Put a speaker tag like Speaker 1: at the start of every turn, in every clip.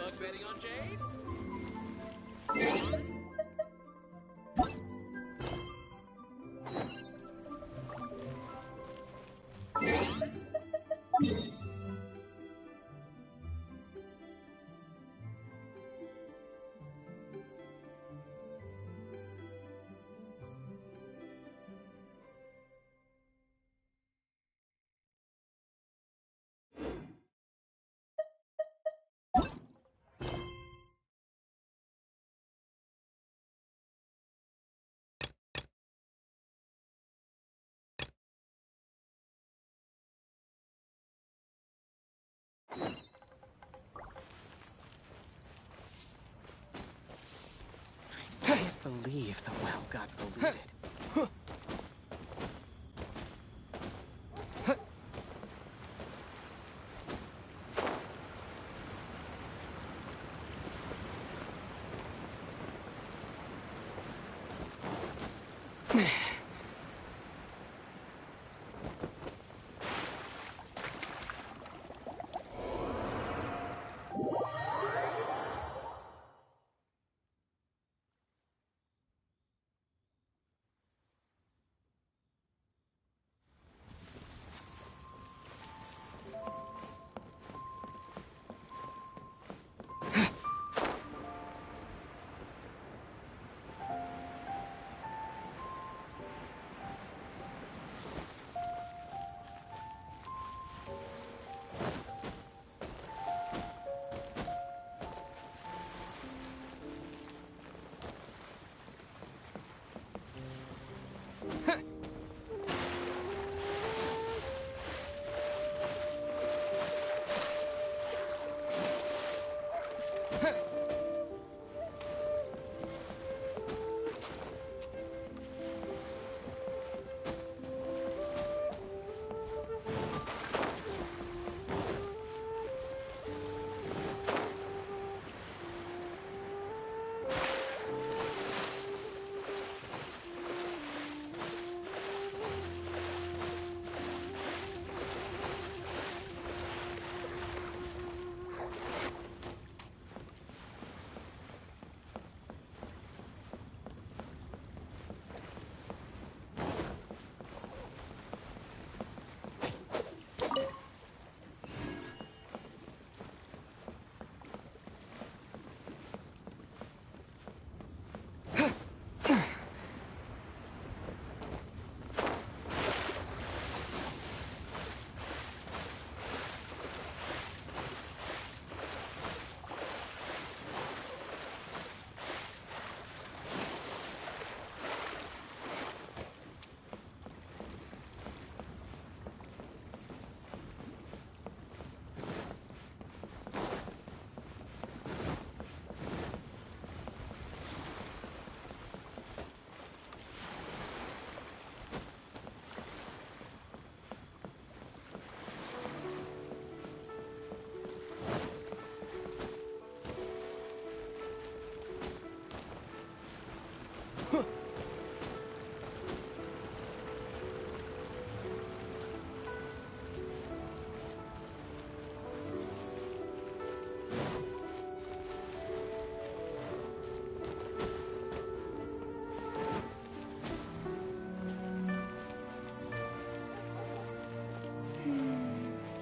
Speaker 1: luck betting on Jade?
Speaker 2: I can't believe the well got polluted.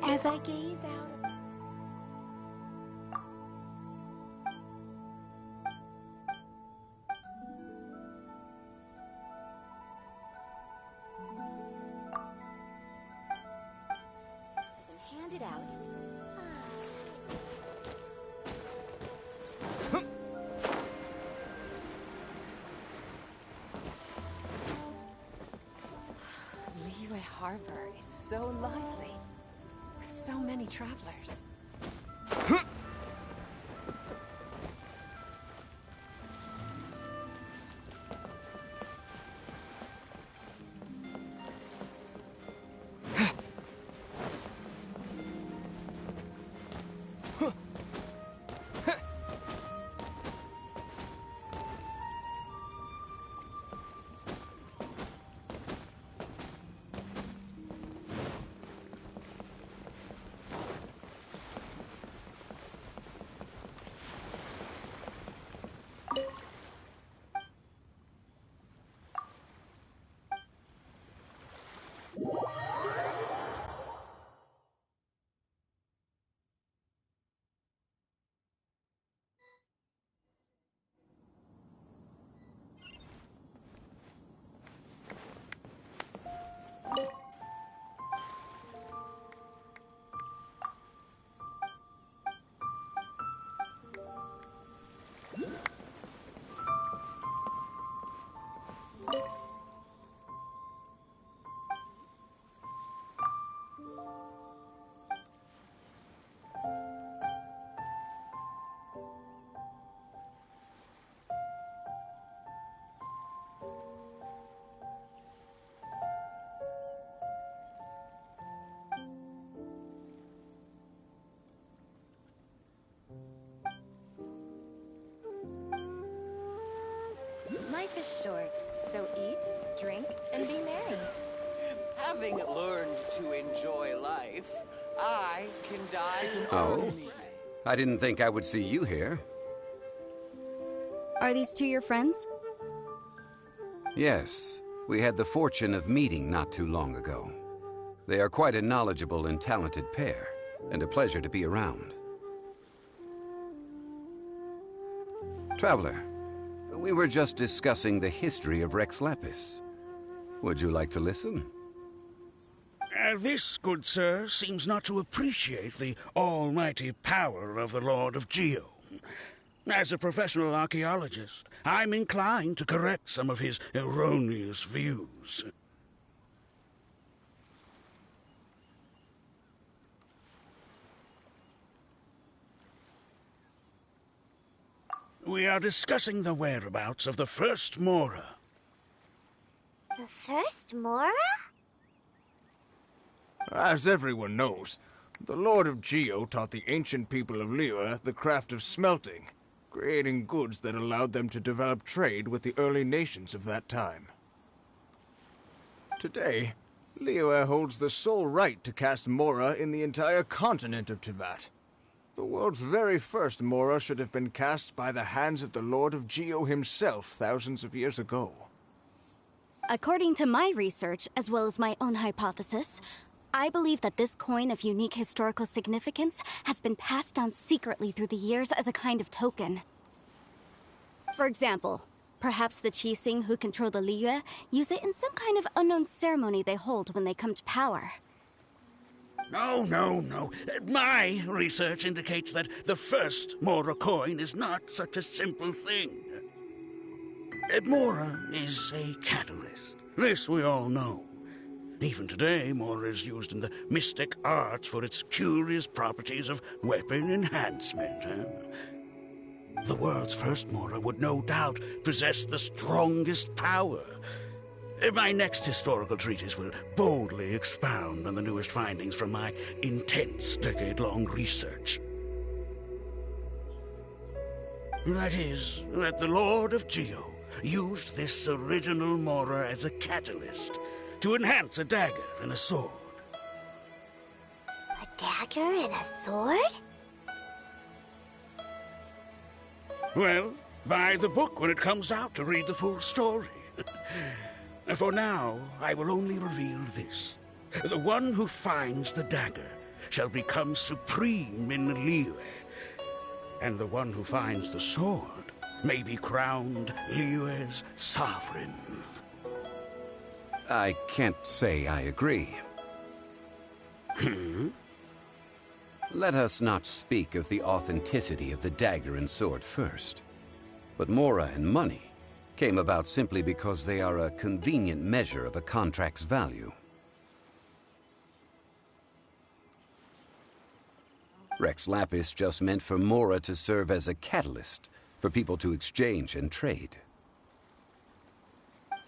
Speaker 3: As I gaze out, have been handed out.
Speaker 2: Liyue Harbor is so lively, with so many travelers.
Speaker 3: is short, so eat, drink, and be merry.
Speaker 1: Having learned to enjoy life, I can die.
Speaker 4: Oh? I didn't think I would see you here.
Speaker 5: Are these two your friends?
Speaker 4: Yes, we had the fortune of meeting not too long ago. They are quite a knowledgeable and talented pair, and a pleasure to be around. Traveler, we were just discussing the history of Rex Lapis. Would you like to listen?
Speaker 6: This, good sir, seems not to appreciate the almighty power of the Lord of Geo. As a professional archaeologist, I'm inclined to correct some of his erroneous views. We are discussing the whereabouts of the first Mora.
Speaker 3: The first Mora?
Speaker 7: As everyone knows, the Lord of Geo taught the ancient people of Liyue the craft of smelting, creating goods that allowed them to develop trade with the early nations of that time. Today, Liyue holds the sole right to cast Mora in the entire continent of Teyvat. The world's very first Mora should have been cast by the hands of the Lord of Geo himself thousands of years ago.
Speaker 5: According to my research, as well as my own hypothesis, I believe that this coin of unique historical significance has been passed down secretly through the years as a kind of token. For example, perhaps the Qixing who control the Liyue use it in some kind of unknown ceremony they hold when they come to power.
Speaker 6: No. My research indicates that the first Mora coin is not such a simple thing. Mora is a catalyst. This we all know. Even today, Mora is used in the mystic arts for its curious properties of weapon enhancement. The world's first Mora would no doubt possess the strongest power. My next historical treatise will boldly expound on the newest findings from my intense decade-long research. That is, that the Lord of Geo used this original Mora as a catalyst to enhance a dagger and a sword.
Speaker 3: A dagger and a sword?
Speaker 6: Well, buy the book when it comes out to read the full story. For now, I will only reveal this. The one who finds the dagger shall become supreme in Liyue, and the one who finds the sword may be crowned Liyue's sovereign.
Speaker 4: I can't say I agree. Let us not speak of the authenticity of the dagger and sword first. But Mora and money came about simply because they are a convenient measure of a contract's value. Rex Lapis just meant for Mora to serve as a catalyst for people to exchange and trade.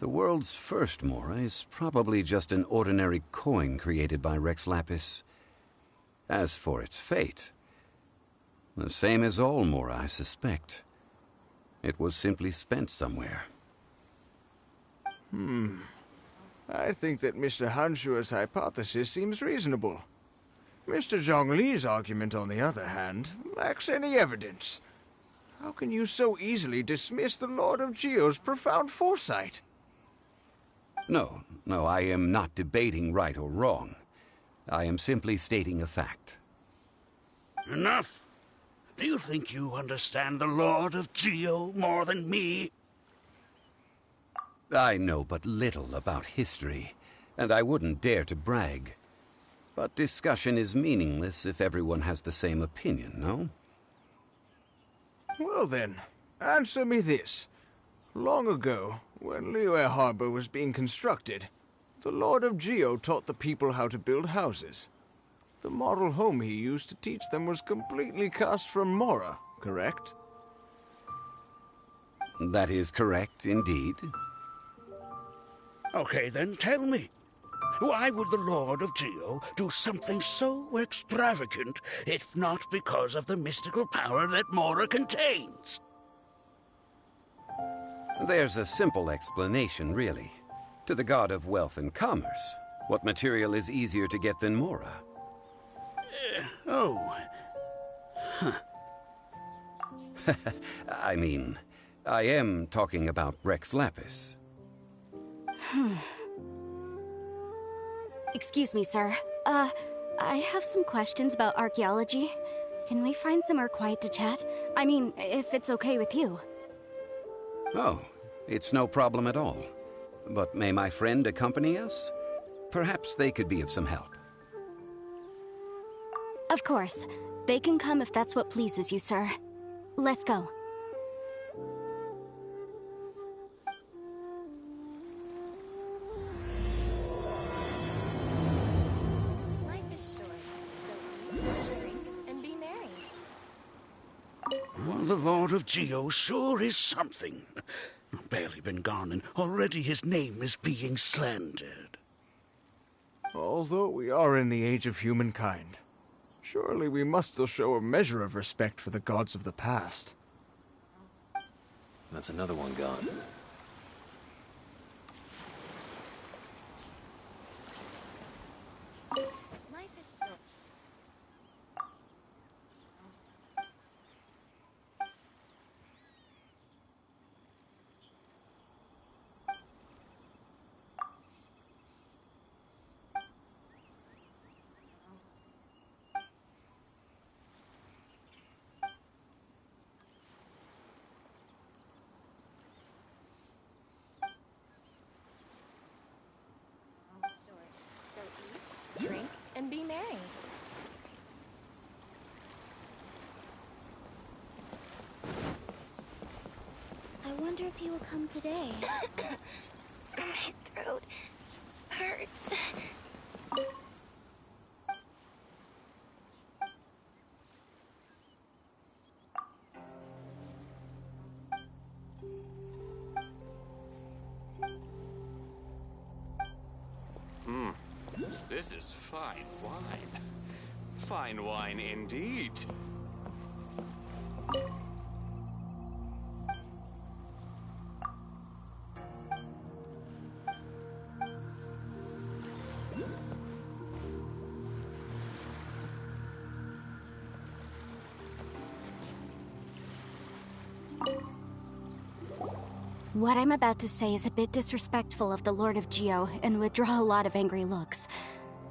Speaker 4: The world's first Mora is probably just an ordinary coin created by Rex Lapis. As for its fate, the same as all Mora, I suspect. It was simply spent somewhere.
Speaker 7: I think that Mr. Hanshua's hypothesis seems reasonable. Mr. Zhongli's argument, on the other hand, lacks any evidence. How can you so easily dismiss the Lord of Geo's profound foresight?
Speaker 4: No, I am not debating right or wrong. I am simply stating a fact.
Speaker 6: Enough! Do you think you understand the Lord of Geo more than me?
Speaker 4: I know but little about history, and I wouldn't dare to brag. But discussion is meaningless if everyone has the same opinion, no?
Speaker 7: Well then, answer me this. Long ago, when Liyue Harbor was being constructed, the Lord of Geo taught the people how to build houses. The model home he used to teach them was completely cast from Mora, correct?
Speaker 4: That is correct, indeed.
Speaker 6: Okay, then tell me. Why would the Lord of Geo do something so extravagant, if not because of the mystical power that Mora contains?
Speaker 4: There's a simple explanation, really. To the god of wealth and commerce, what material is easier to get than Mora?
Speaker 6: Oh.
Speaker 4: I mean, I am talking about Rex Lapis.
Speaker 5: Excuse me, sir. I have some questions about archaeology. Can we find somewhere quiet to chat? I mean, if it's okay with you.
Speaker 4: Oh, it's no problem at all. But may my friend accompany us? Perhaps they could be of some help.
Speaker 5: Of course. They can come if that's what pleases you, sir. Let's go.
Speaker 3: Life is short, so eat, drink, and be merry.
Speaker 6: Well, the Lord of Geo sure is something. Barely been gone, and already his name is being slandered.
Speaker 7: Although we are in the age of humankind, surely we must still show a measure of respect for the gods of the past.
Speaker 8: That's another one gone.
Speaker 3: Life is short. Short, so eat, drink, and be merry.
Speaker 5: I wonder if he will come today.
Speaker 3: My throat hurts.
Speaker 1: This is fine wine. Fine wine indeed.
Speaker 5: What I'm about to say is a bit disrespectful of the Lord of Geo and would draw a lot of angry looks.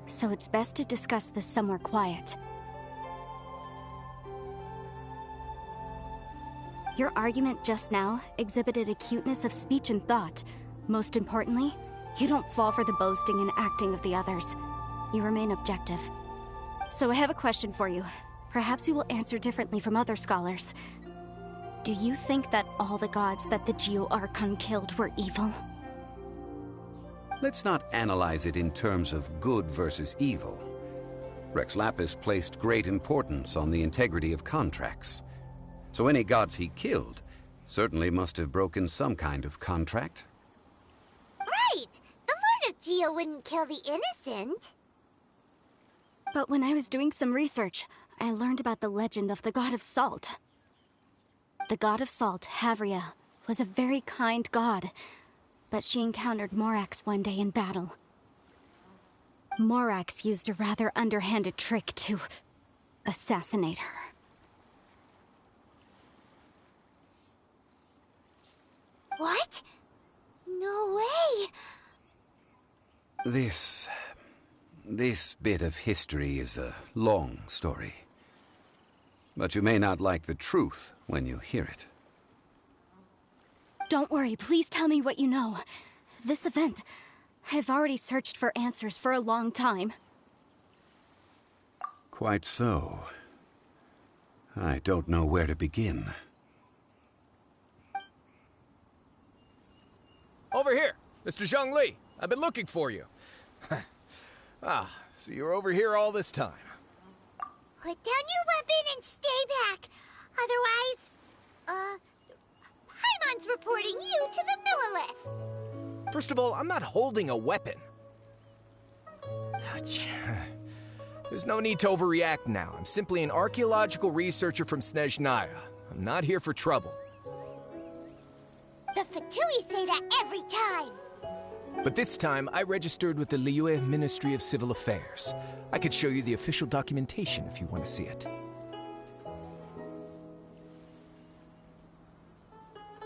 Speaker 5: So it's best to discuss this somewhere quiet. Your argument just now exhibited acuteness of speech and thought. Most importantly, you don't fall for the boasting and acting of the others. You remain objective. So I have a question for you. Perhaps you will answer differently from other scholars. Do you think that all the gods that the Geo Archon killed were evil?
Speaker 4: Let's not analyze it in terms of good versus evil. Rex Lapis placed great importance on the integrity of contracts. So any gods he killed certainly must have broken some kind of contract.
Speaker 9: Right! The Lord of Geo wouldn't kill the innocent.
Speaker 5: But when I was doing some research, I learned about the legend of the god of salt. The god of salt, Havria, was a very kind god, but she encountered Morax one day in battle. Morax used a rather underhanded trick to assassinate her.
Speaker 9: What? No way!
Speaker 4: This bit of history is a long story. But you may not like the truth when you hear it.
Speaker 5: Don't worry, please tell me what you know. This event, I've already searched for answers for a long time.
Speaker 4: Quite so. I don't know where to begin.
Speaker 10: Over here, Mr. Zhongli. I've been looking for you. So you're over here all this time.
Speaker 9: Put down your weapon and stay back. Otherwise, Paimon's reporting you to the Millilith.
Speaker 10: First of all, I'm not holding a weapon. There's no need to overreact now. I'm simply an archaeological researcher from Snezhnaya. I'm not here for trouble.
Speaker 9: The Fatui say that every time.
Speaker 10: But this time, I registered with the Liyue Ministry of Civil Affairs. I could show you the official documentation if you want to see it.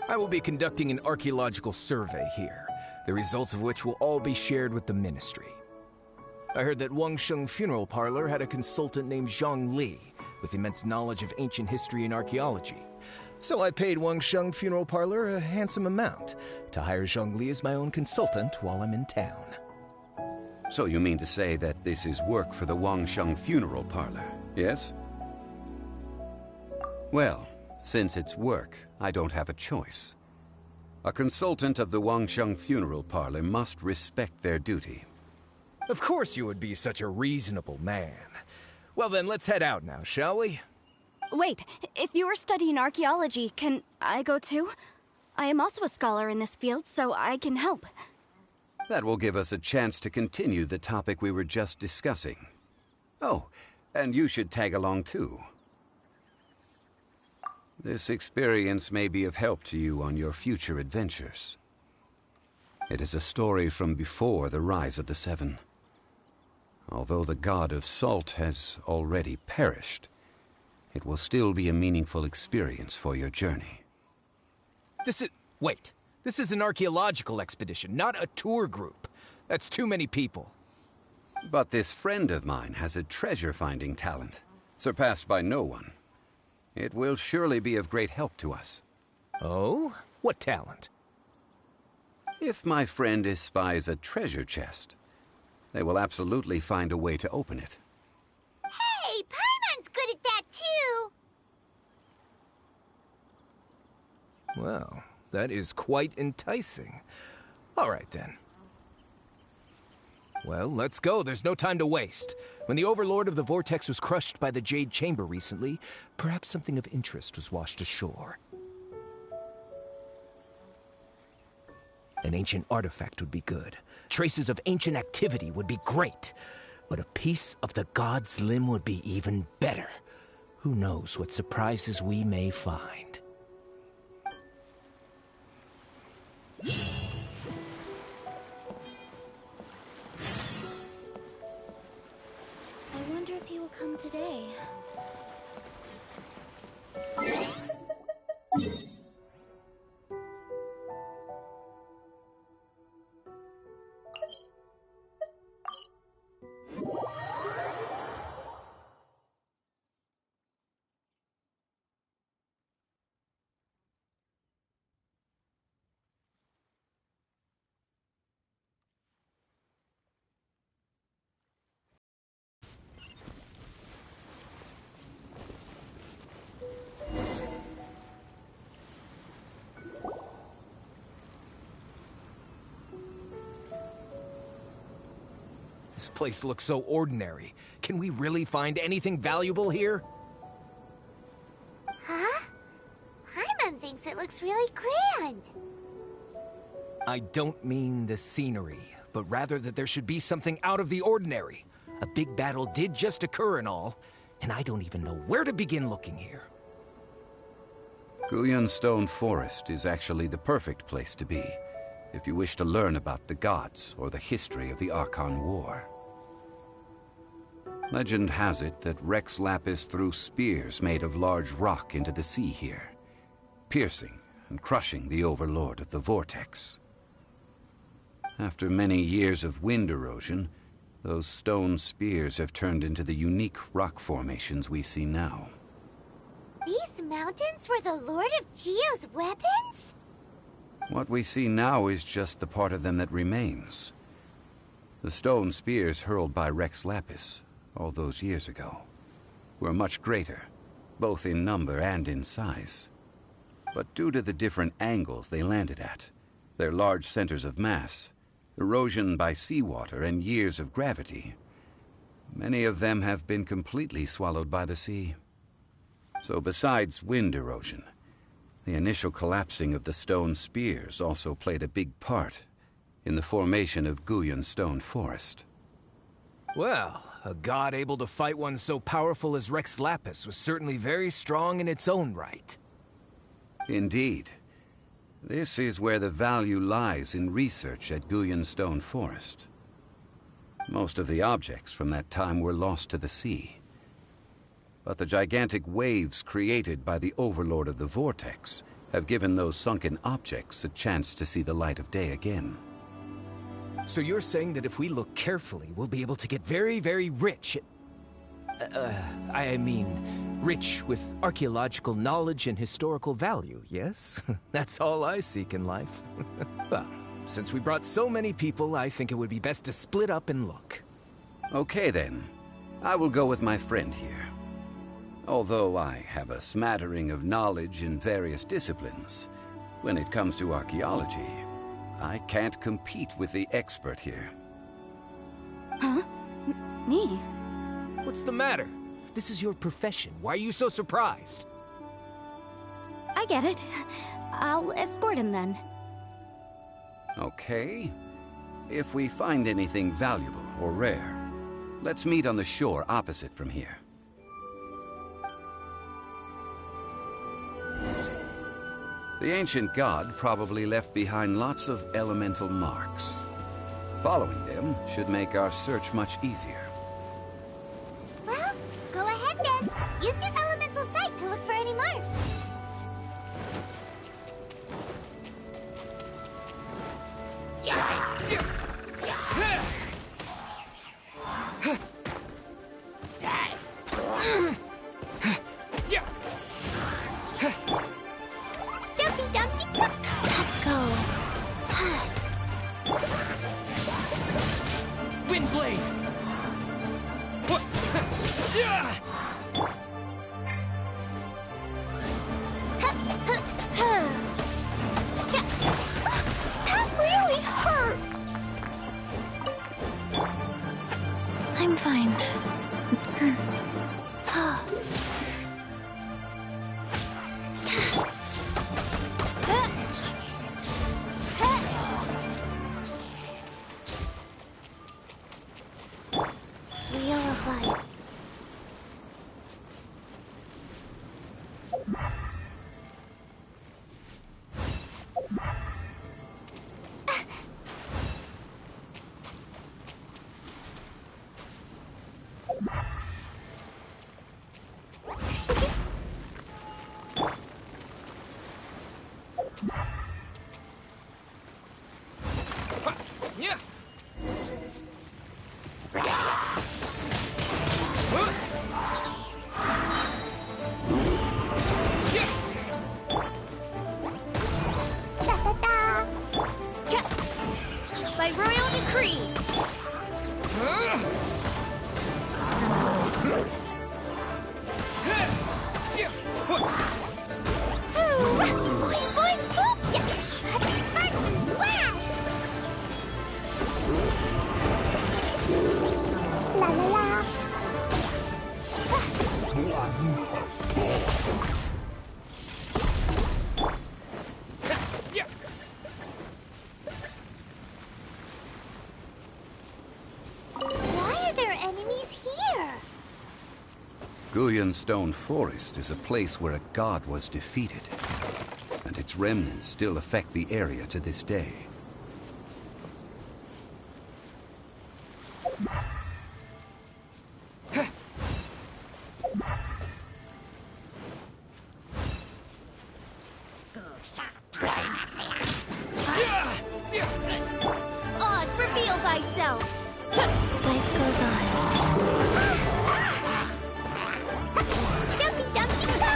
Speaker 10: I will be conducting an archaeological survey here, the results of which will all be shared with the Ministry. I heard that Wangsheng Funeral Parlor had a consultant named Zhang Li, with immense knowledge of ancient history and archaeology. So I paid Wangsheng Funeral Parlor a handsome amount to hire Zhang Li as my own consultant while I'm in town.
Speaker 4: So you mean to say that this is work for the Wangsheng Funeral Parlor, yes? Well, since it's work, I don't have a choice. A consultant of the Wangsheng Funeral Parlor must respect their duty.
Speaker 10: Of course you would be such a reasonable man. Well then, let's head out now, shall we?
Speaker 5: Wait, if you are studying archaeology, can I go too? I am also a scholar in this field, so I can help.
Speaker 4: That will give us a chance to continue the topic we were just discussing. Oh, and you should tag along too. This experience may be of help to you on your future adventures. It is a story from before the rise of the Seven. Although the god of salt has already perished, it will still be a meaningful experience for your journey.
Speaker 10: Wait. This is an archaeological expedition, not a tour group. That's too many people.
Speaker 4: But this friend of mine has a treasure-finding talent, surpassed by no one. It will surely be of great help to us.
Speaker 10: Oh? What talent?
Speaker 4: If my friend espies a treasure chest, they will absolutely find a way to open it.
Speaker 9: Hey, Paimon's good at that too!
Speaker 10: Well, that is quite enticing. All right then. Well, let's go. There's no time to waste. When the Overlord of the Vortex was crushed by the Jade Chamber recently, perhaps something of interest was washed ashore. An ancient artifact would be good. Traces of ancient activity would be great. But a piece of the god's limb would be even better. Who knows what surprises we may find.
Speaker 5: I wonder if he will come today.
Speaker 10: This place looks so ordinary. Can we really find anything valuable here?
Speaker 9: Huh? Paimon thinks it looks really grand.
Speaker 10: I don't mean the scenery, but rather that there should be something out of the ordinary. A big battle did just occur and all, and I don't even know where to begin looking here.
Speaker 4: Guyun Stone Forest is actually the perfect place to be, if you wish to learn about the gods or the history of the Archon War. Legend has it that Rex Lapis threw spears made of large rock into the sea here, piercing and crushing the Overlord of the Vortex. After many years of wind erosion, those stone spears have turned into the unique rock formations we see now.
Speaker 9: These mountains were the Lord of Geo's weapons?
Speaker 4: What we see now is just the part of them that remains. The stone spears hurled by Rex Lapis all those years ago were much greater, both in number and in size. But due to the different angles they landed at, their large centers of mass, erosion by seawater, and years of gravity, many of them have been completely swallowed by the sea. So besides wind erosion, the initial collapsing of the stone spears also played a big part in the formation of Guyun Stone Forest.
Speaker 10: Well, a god able to fight one so powerful as Rex Lapis was certainly very strong in its own right.
Speaker 4: Indeed. This is where the value lies in research at Gullion Forest. Most of the objects from that time were lost to the sea. But the gigantic waves created by the Overlord of the Vortex have given those sunken objects a chance to see the light of day again.
Speaker 10: So you're saying that if we look carefully, we'll be able to get very, very rich? I mean, rich with archaeological knowledge and historical value, yes? That's all I seek in life. Well, since we brought so many people, I think it would be best to split up and look.
Speaker 4: Okay then. I will go with my friend here. Although I have a smattering of knowledge in various disciplines, when it comes to archaeology, I can't compete with the expert here.
Speaker 5: Huh? Me?
Speaker 10: What's the matter? This is your profession. Why are you so surprised?
Speaker 5: I get it. I'll escort him then.
Speaker 4: Okay. If we find anything valuable or rare, let's meet on the shore opposite from here. The ancient god probably left behind lots of elemental marks. Following them should make our search much easier.
Speaker 9: Well, go ahead then. Use your elemental sight to look for any marks. Dumpty Dumpty go.
Speaker 10: Windblade! What?
Speaker 5: That really hurt! I'm fine.
Speaker 9: Wheel of Light.
Speaker 10: Yeah!
Speaker 9: By royal decree. Boing, boing, boop. Wow. La la la. Why are there enemies here?
Speaker 4: Gullion Forest is a place where a god was defeated, and its remnants still affect the area to this day.
Speaker 9: Oz, reveal thyself. Life goes on. Dumpty Dumpty go!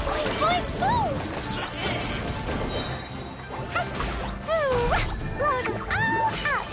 Speaker 9: Boing boing boom! Blow them all out!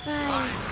Speaker 9: Rise.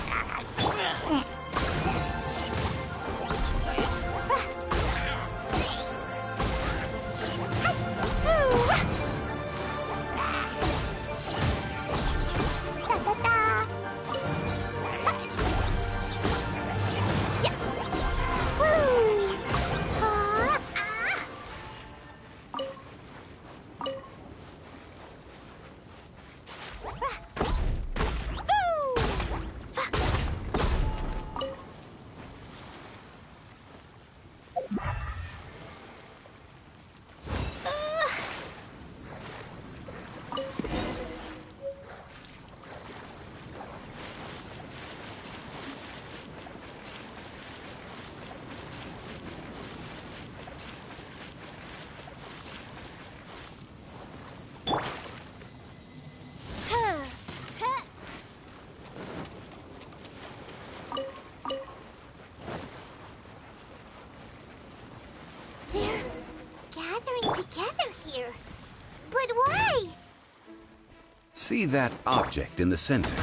Speaker 4: See that object in the center?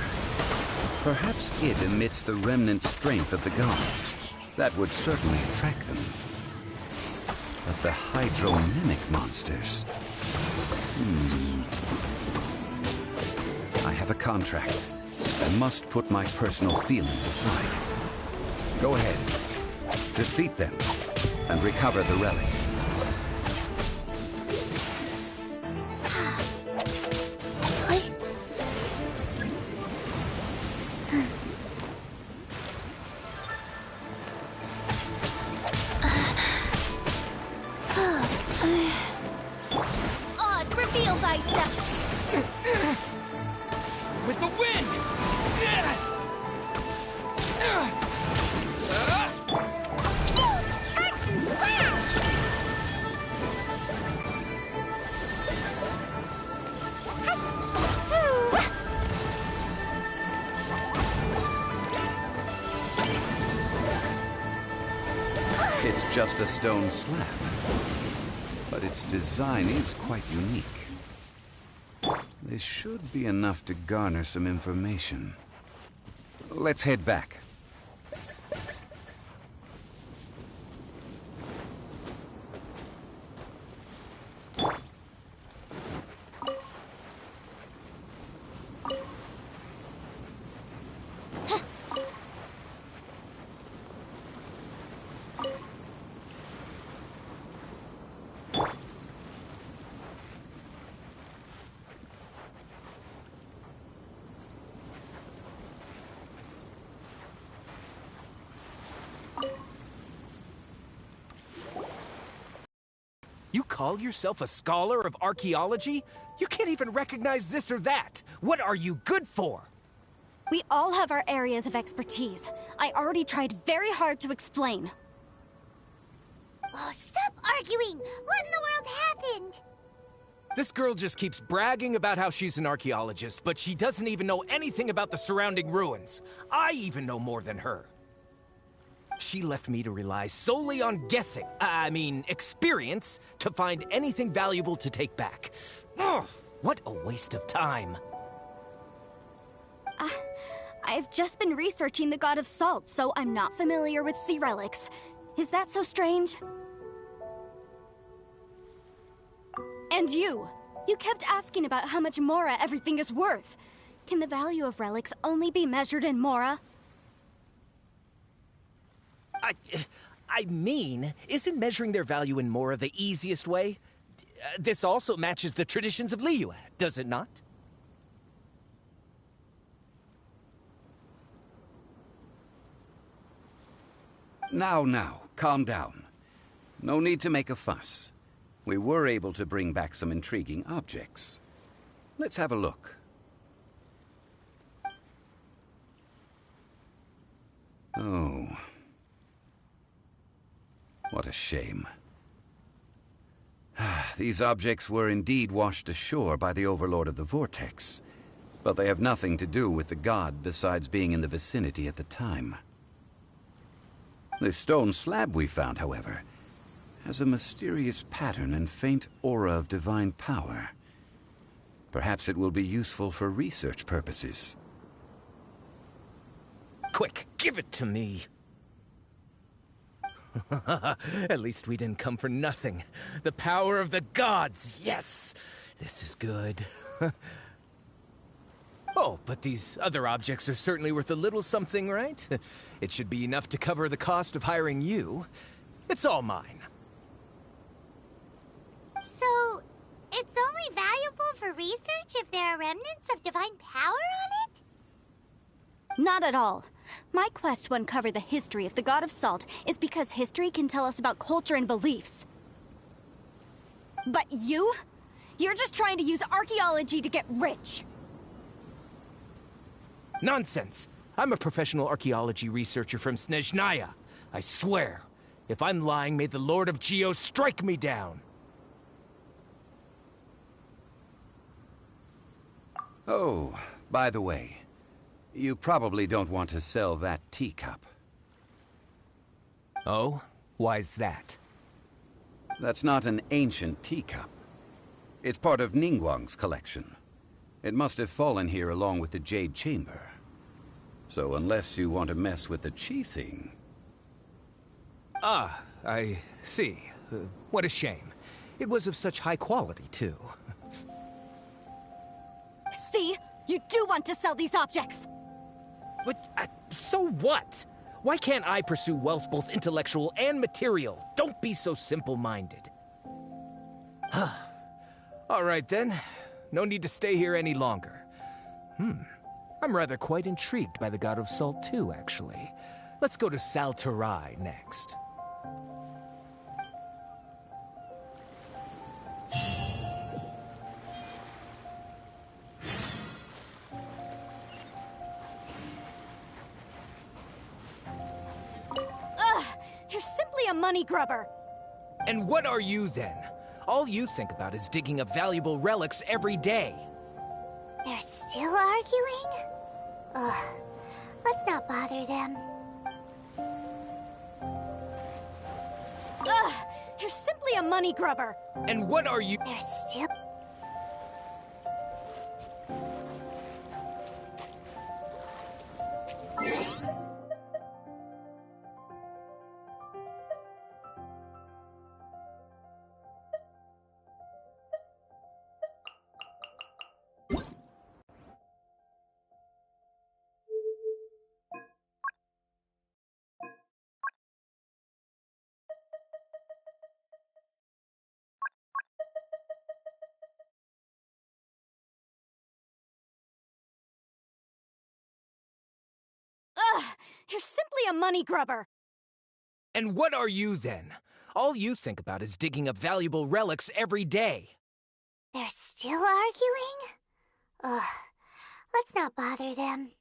Speaker 4: Perhaps it emits the remnant strength of the god. That would certainly attract them. But the hydromimic monsters... I have a contract. I must put my personal feelings aside. Go ahead. Defeat them and recover the relic.
Speaker 9: Oz, reveal thyself!
Speaker 10: With the wind!
Speaker 9: Sparks and flash!
Speaker 4: It's just a stone slab, but its design is quite unique. This should be enough to garner some information. Let's head back.
Speaker 10: You call yourself a scholar of archaeology? You can't even recognize this or that. What are you good for?
Speaker 5: We all have our areas of expertise. I already tried very hard to explain.
Speaker 9: Oh, stop arguing! What in the world happened?
Speaker 10: This girl just keeps bragging about how she's an archaeologist, but she doesn't even know anything about the surrounding ruins. I even know more than her. She left me to rely solely on guessing, experience, to find anything valuable to take back. Ugh, what a waste of time.
Speaker 5: I've just been researching the God of Salt, so I'm not familiar with sea relics. Is that so strange? And you kept asking about how much Mora everything is worth. Can the value of relics only be measured in Mora?
Speaker 10: Isn't measuring their value in Mora the easiest way? This also matches the traditions of Liyue, does it not?
Speaker 4: Now, calm down. No need to make a fuss. We were able to bring back some intriguing objects. Let's have a look. Oh. What a shame. These objects were indeed washed ashore by the Overlord of the Vortex, but they have nothing to do with the god besides being in the vicinity at the time. This stone slab we found, however, has a mysterious pattern and faint aura of divine power. Perhaps it will be useful for research purposes.
Speaker 10: Quick, give it to me! At least we didn't come for nothing. The power of the gods, yes! This is good. Oh, but these other objects are certainly worth a little something, right? It should be enough to cover the cost of hiring you. It's all mine.
Speaker 9: So, it's only valuable for research if there are remnants of divine power on it?
Speaker 5: Not at all. My quest to uncover the history of the God of Salt is because history can tell us about culture and beliefs. But you? You're just trying to use archaeology to get rich.
Speaker 10: Nonsense! I'm a professional archaeology researcher from Snezhnaya. I swear, if I'm lying, may the Lord of Geo strike me down.
Speaker 4: Oh, by the way, you probably don't want to sell that teacup.
Speaker 10: Oh? Why's that?
Speaker 4: That's not an ancient teacup. It's part of Ningguang's collection. It must have fallen here along with the Jade Chamber. So unless you want to mess with the cheesing...
Speaker 10: Ah, I see. What a shame. It was of such high quality, too.
Speaker 5: See? You do want to sell these objects!
Speaker 10: But, so what? Why can't I pursue wealth both intellectual and material? Don't be so simple-minded. All right, then. No need to stay here any longer. I'm rather quite intrigued by the God of Salt, too, actually. Let's go to Sal Tarai next.
Speaker 5: You're simply a money grubber!
Speaker 10: And what are you, then? All you think about is digging up valuable relics every day.
Speaker 9: They're still arguing? Ugh. Let's not bother them.
Speaker 5: You're simply a money grubber!
Speaker 10: And what are you—
Speaker 9: They're still...
Speaker 5: You're simply a money grubber!
Speaker 10: And what are you, then? All you think about is digging up valuable relics every day.
Speaker 9: They're still arguing? Ugh. Let's not bother them.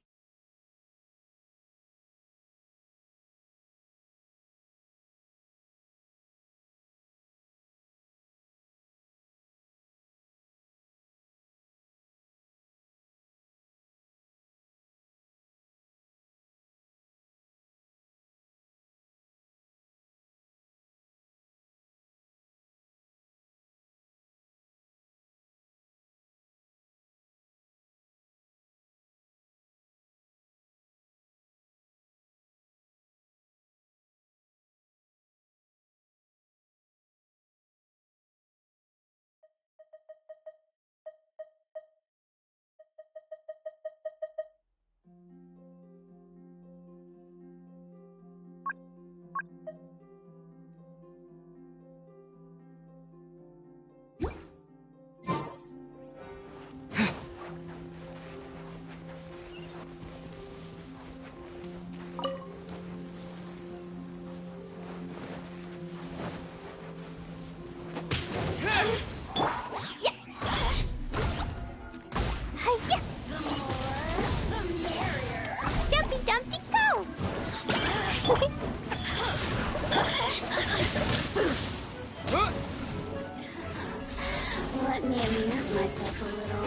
Speaker 3: Let me amuse myself a little.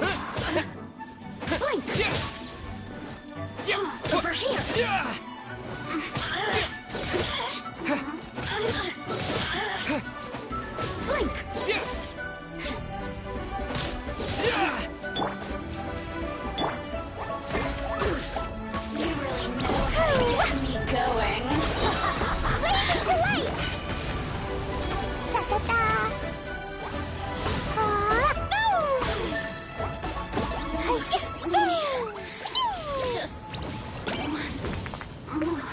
Speaker 3: Blink! Over here! Blink! You really know how to get me going.
Speaker 9: Ta-ta-ta!
Speaker 3: Just once more.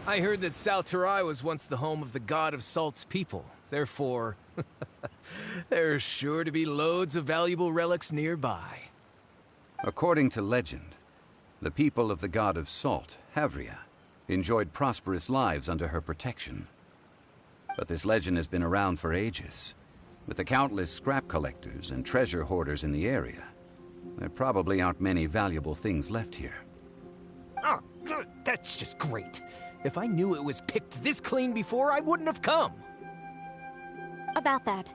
Speaker 10: I heard that Salterai was once the home of the god of Salt's people. Therefore, there's sure to be loads of valuable relics nearby.
Speaker 4: According to legend, the people of the god of Salt, Havria, enjoyed prosperous lives under her protection. But this legend has been around for ages. With the countless scrap collectors and treasure hoarders in the area, there probably aren't many valuable things left here.
Speaker 10: Oh, that's just great. If I knew it was picked this clean before, I wouldn't have come.
Speaker 5: About that,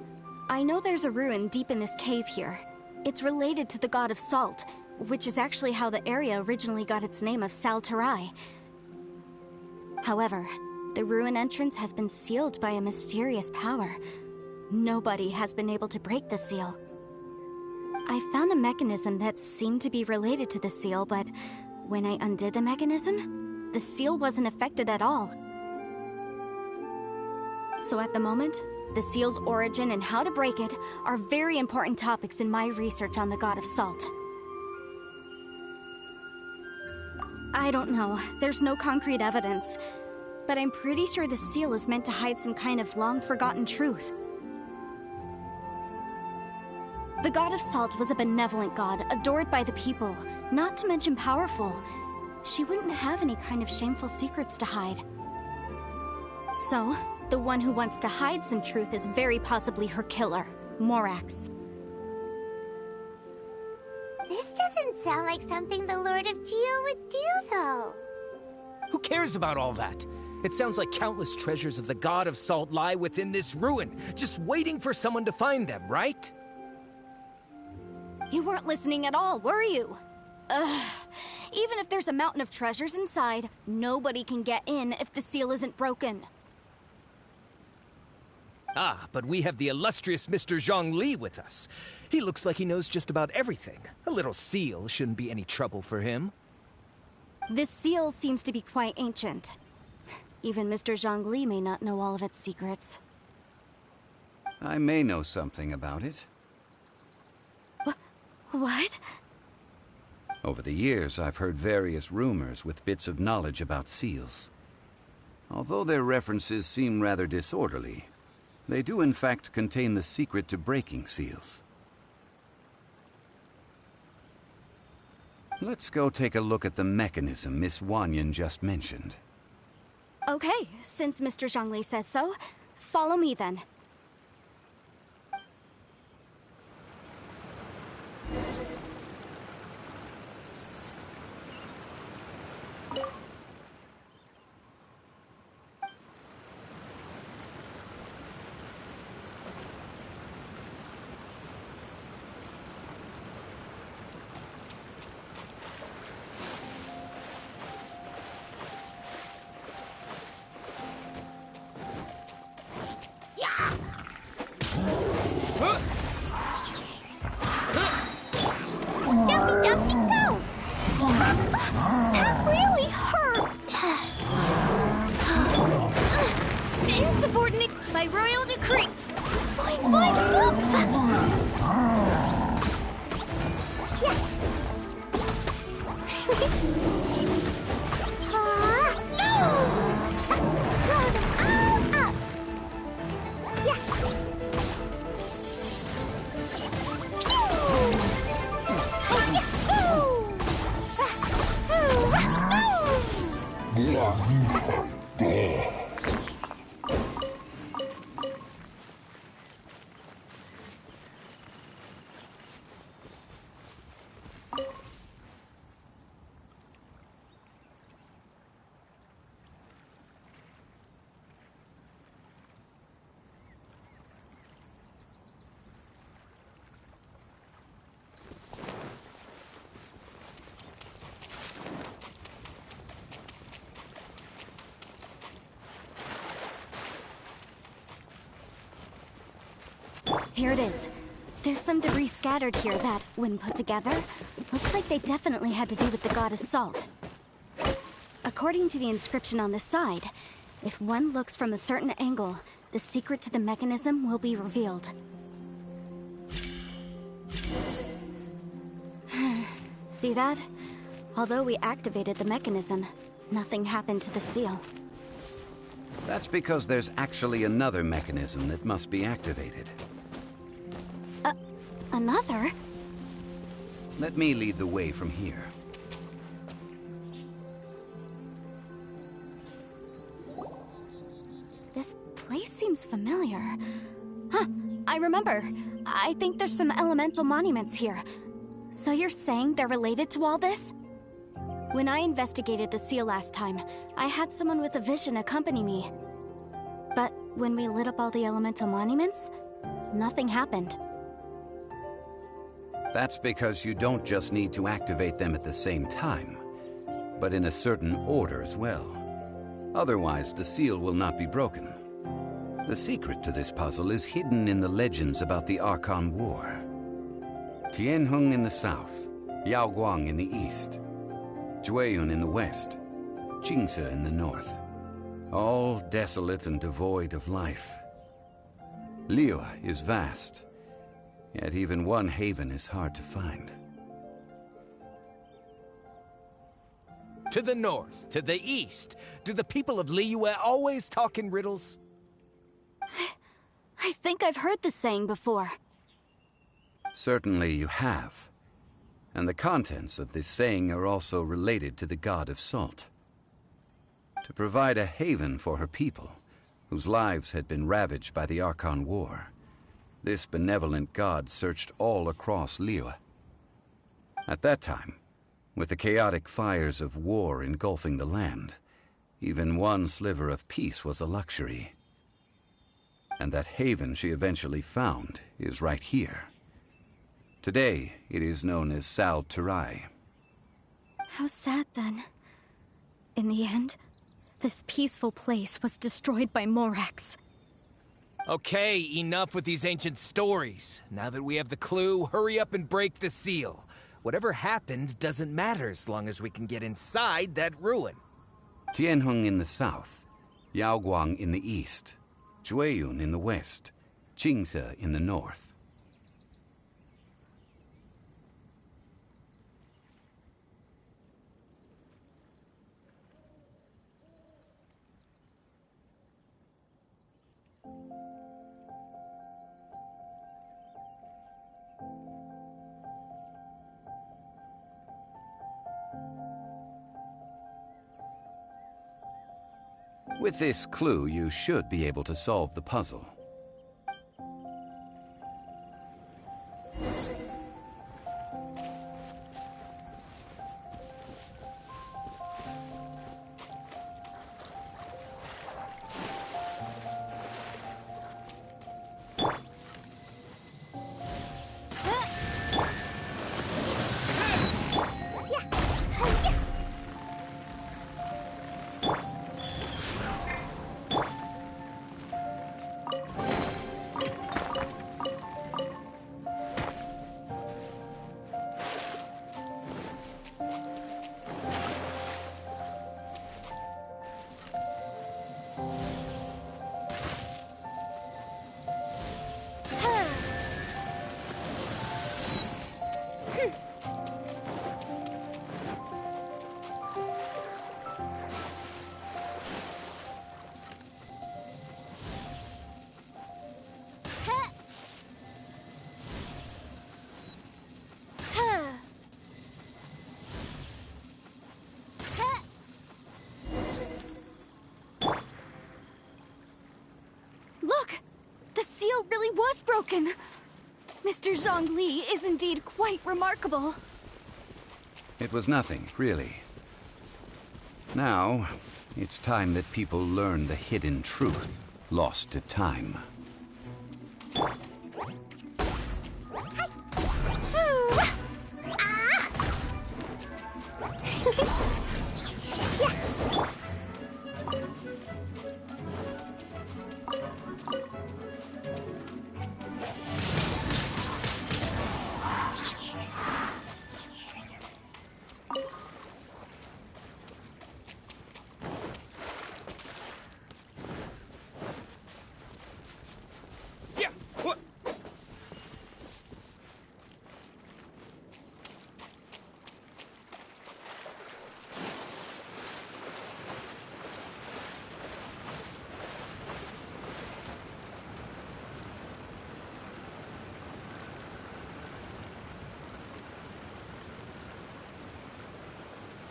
Speaker 5: I know there's a ruin deep in this cave here. It's related to the god of Salt, which is actually how the area originally got its name of Salterai. However, the ruin entrance has been sealed by a mysterious power. Nobody has been able to break the seal. I found a mechanism that seemed to be related to the seal, but when I undid the mechanism, the seal wasn't affected at all. So at the moment, the seal's origin and how to break it are very important topics in my research on the god of Salt. I don't know, there's no concrete evidence, but I'm pretty sure the seal is meant to hide some kind of long-forgotten truth. The god of Salt was a benevolent god, adored by the people, not to mention powerful. She wouldn't have any kind of shameful secrets to hide. So, the one who wants to hide some truth is very possibly her killer, Morax.
Speaker 9: This doesn't sound like something the Lord of Geo would do, though.
Speaker 10: Who cares about all that? It sounds like countless treasures of the god of Salt lie within this ruin, just waiting for someone to find them, right?
Speaker 5: You weren't listening at all, were you? Ugh. Even if there's a mountain of treasures inside, nobody can get in if the seal isn't broken.
Speaker 10: Ah, but we have the illustrious Mr. Zhongli with us. He looks like he knows just about everything. A little seal shouldn't be any trouble for him.
Speaker 5: This seal seems to be quite ancient. Even Mr. Zhongli may not know all of its secrets.
Speaker 4: I may know something about it.
Speaker 5: What?
Speaker 4: Over the years, I've heard various rumors with bits of knowledge about seals. Although their references seem rather disorderly, they do in fact contain the secret to breaking seals. Let's go take a look at the mechanism Miss Wanyan just mentioned.
Speaker 5: Okay, since Mr. Zhongli says so, follow me then.
Speaker 9: That really hurt!
Speaker 3: Insubordinate by royal decree.
Speaker 5: Here it is. There's some debris scattered here that, when put together, look like they definitely had to do with the god of salt. According to the inscription on the side, if one looks from a certain angle, the secret to the mechanism will be revealed. See that? Although we activated the mechanism, nothing happened to the seal.
Speaker 4: That's because there's actually another mechanism that must be activated.
Speaker 5: Another?
Speaker 4: Let me lead the way from here.
Speaker 5: This place seems familiar. Huh, I remember. I think there's some elemental monuments here. So you're saying they're related to all this? When I investigated the seal last time, I had someone with a vision accompany me. But when we lit up all the elemental monuments, nothing happened.
Speaker 4: That's because you don't just need to activate them at the same time, but in a certain order as well. Otherwise, the seal will not be broken. The secret to this puzzle is hidden in the legends about the Archon War. Tianheng in the south, Yaoguang in the east, Jueyun in the west, Jingse in the north. All desolate and devoid of life. Liyue is vast, yet even one haven is hard to find.
Speaker 10: To the north, to the east. Do the people of Liyue always talk in riddles?
Speaker 5: I think I've heard this saying before.
Speaker 4: Certainly you have. And the contents of this saying are also related to the god of salt. To provide a haven for her people, whose lives had been ravaged by the Archon War, this benevolent god searched all across Liyue. At that time, with the chaotic fires of war engulfing the land, even one sliver of peace was a luxury. And that haven she eventually found is right here. Today, it is known as Sal Turai.
Speaker 5: How sad, then. In the end, this peaceful place was destroyed by Morax.
Speaker 10: Okay, enough with these ancient stories. Now that we have the clue, hurry up and break the seal. Whatever happened doesn't matter as long as we can get inside that ruin.
Speaker 4: Tianheng in the south, Yaoguang in the east, Jueyun in the west, Jingse in the north. With this clue, you should be able to solve the puzzle.
Speaker 5: really was broken. Mr. Zhongli is indeed quite remarkable.
Speaker 4: It was nothing, really. Now, it's time that people learn the hidden truth lost to time.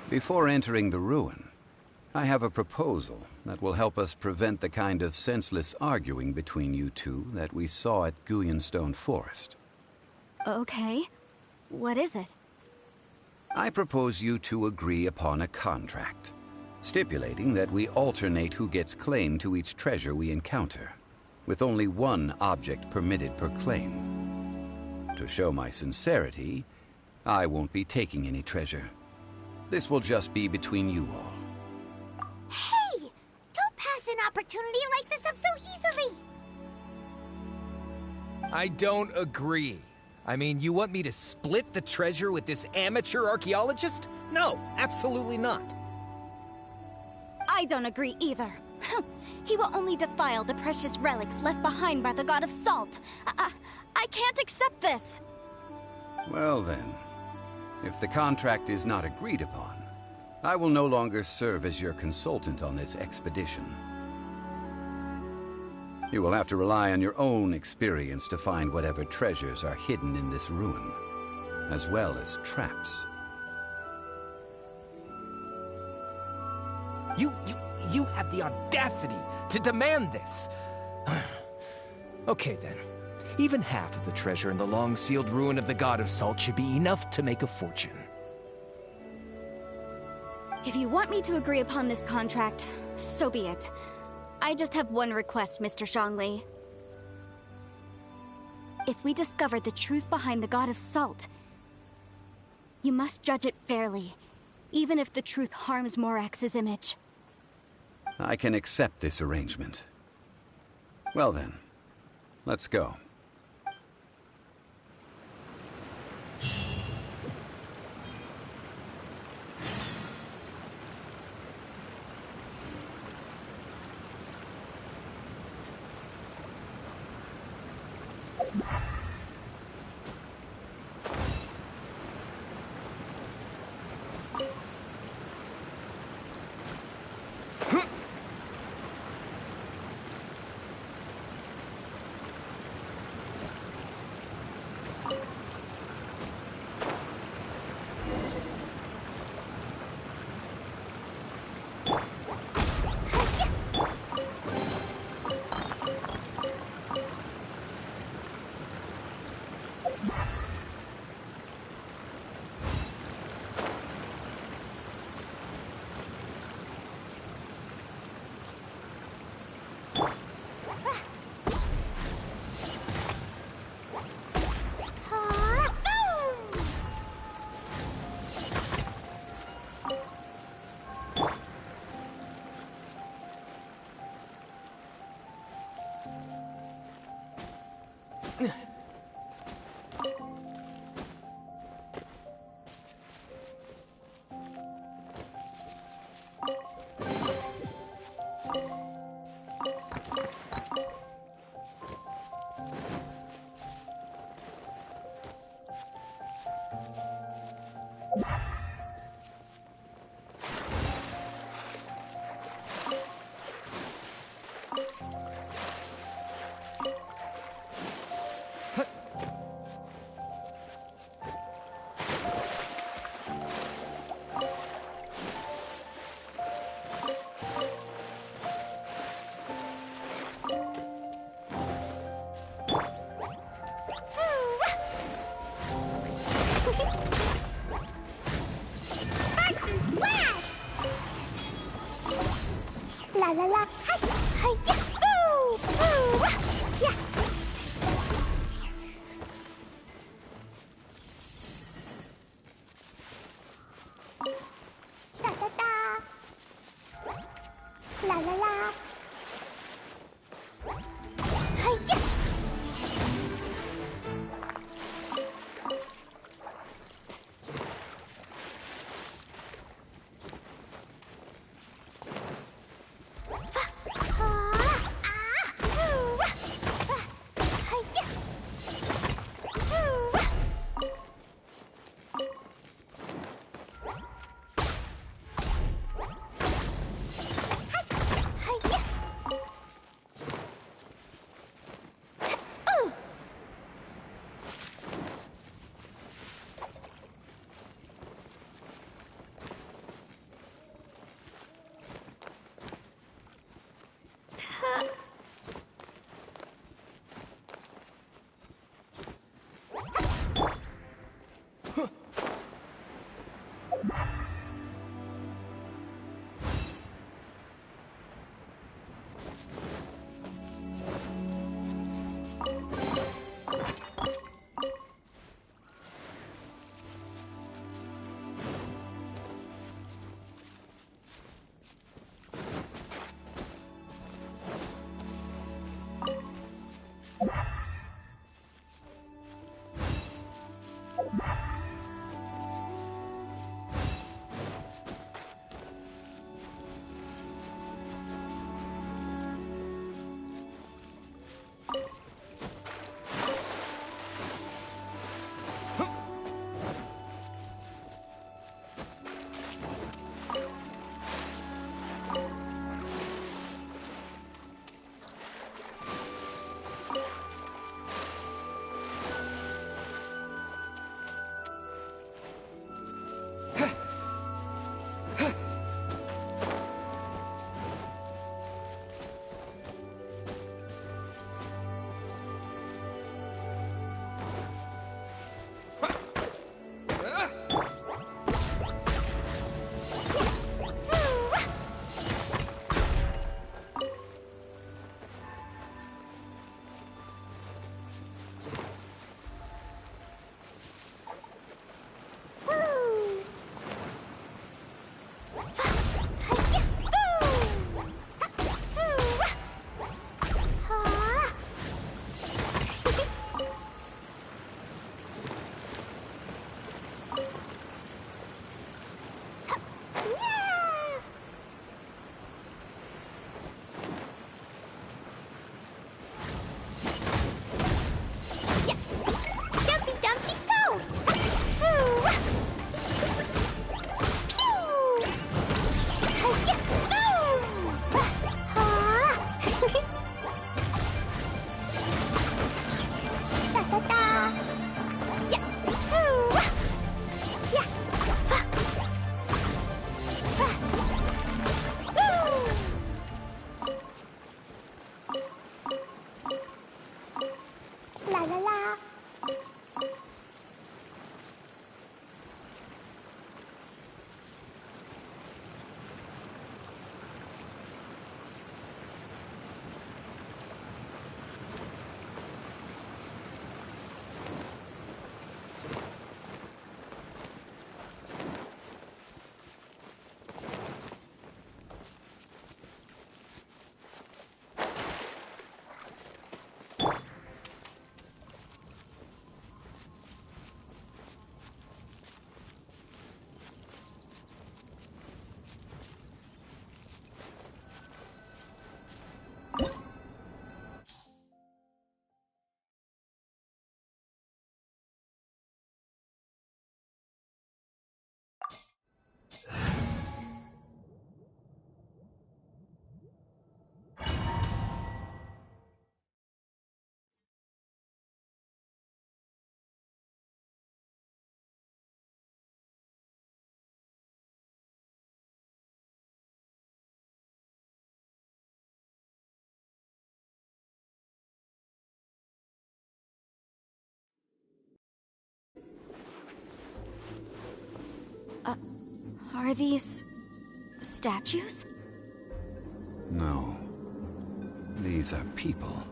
Speaker 4: Before entering the ruin, I have a proposal that will help us prevent the kind of senseless arguing between you two that we saw at Guyenstone Forest.
Speaker 5: Okay. What is it?
Speaker 4: I propose you two agree upon a contract, stipulating that we alternate who gets claim to each treasure we encounter, with only one object permitted per claim. To show my sincerity, I won't be taking any treasure. This will just be between you all.
Speaker 9: Hey! Don't pass an opportunity like this up so easily!
Speaker 10: I don't agree. I mean, you want me to split the treasure with this amateur archaeologist? No, absolutely not.
Speaker 5: I don't agree either. He will only defile the precious relics left behind by the god of salt. I can't accept this.
Speaker 4: Well then, if the contract is not agreed upon, I will no longer serve as your consultant on this expedition. You will have to rely on your own experience to find whatever treasures are hidden in this ruin, as well as traps.
Speaker 10: You have the audacity to demand this! Okay then. Even half of the treasure in the long-sealed ruin of the God of Salt should be enough to make a fortune.
Speaker 5: If you want me to agree upon this contract, so be it. I just have one request, Mr. Zhongli. If we discover the truth behind the God of Salt, you must judge it fairly, even if the truth harms Morax's image.
Speaker 4: I can accept this arrangement. Well then, let's go.
Speaker 9: La la la.
Speaker 5: Are these statues?
Speaker 4: No. These are people.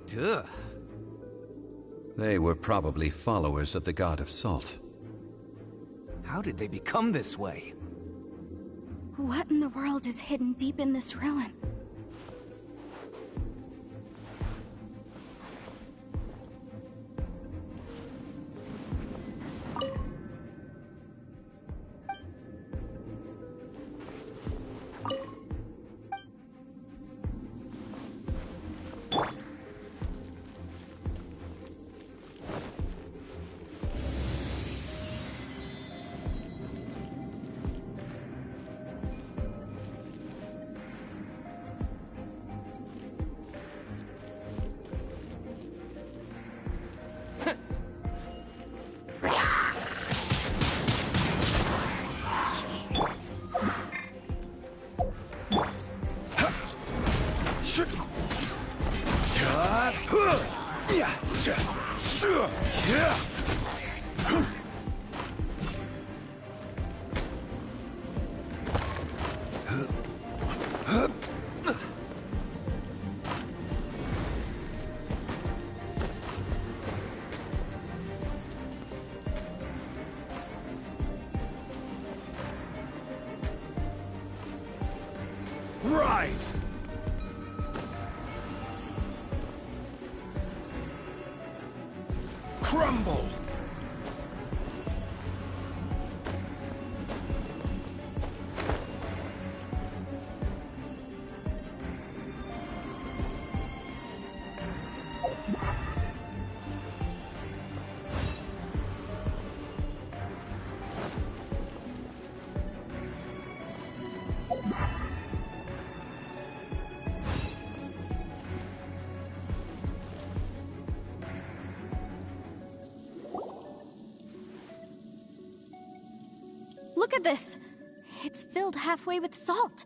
Speaker 10: Duh.
Speaker 4: They were probably followers of the god of salt.
Speaker 10: How did they become this way?
Speaker 5: What in the world is hidden deep in this ruin?
Speaker 6: Rise! Crumble!
Speaker 5: Look at this! It's filled halfway with salt.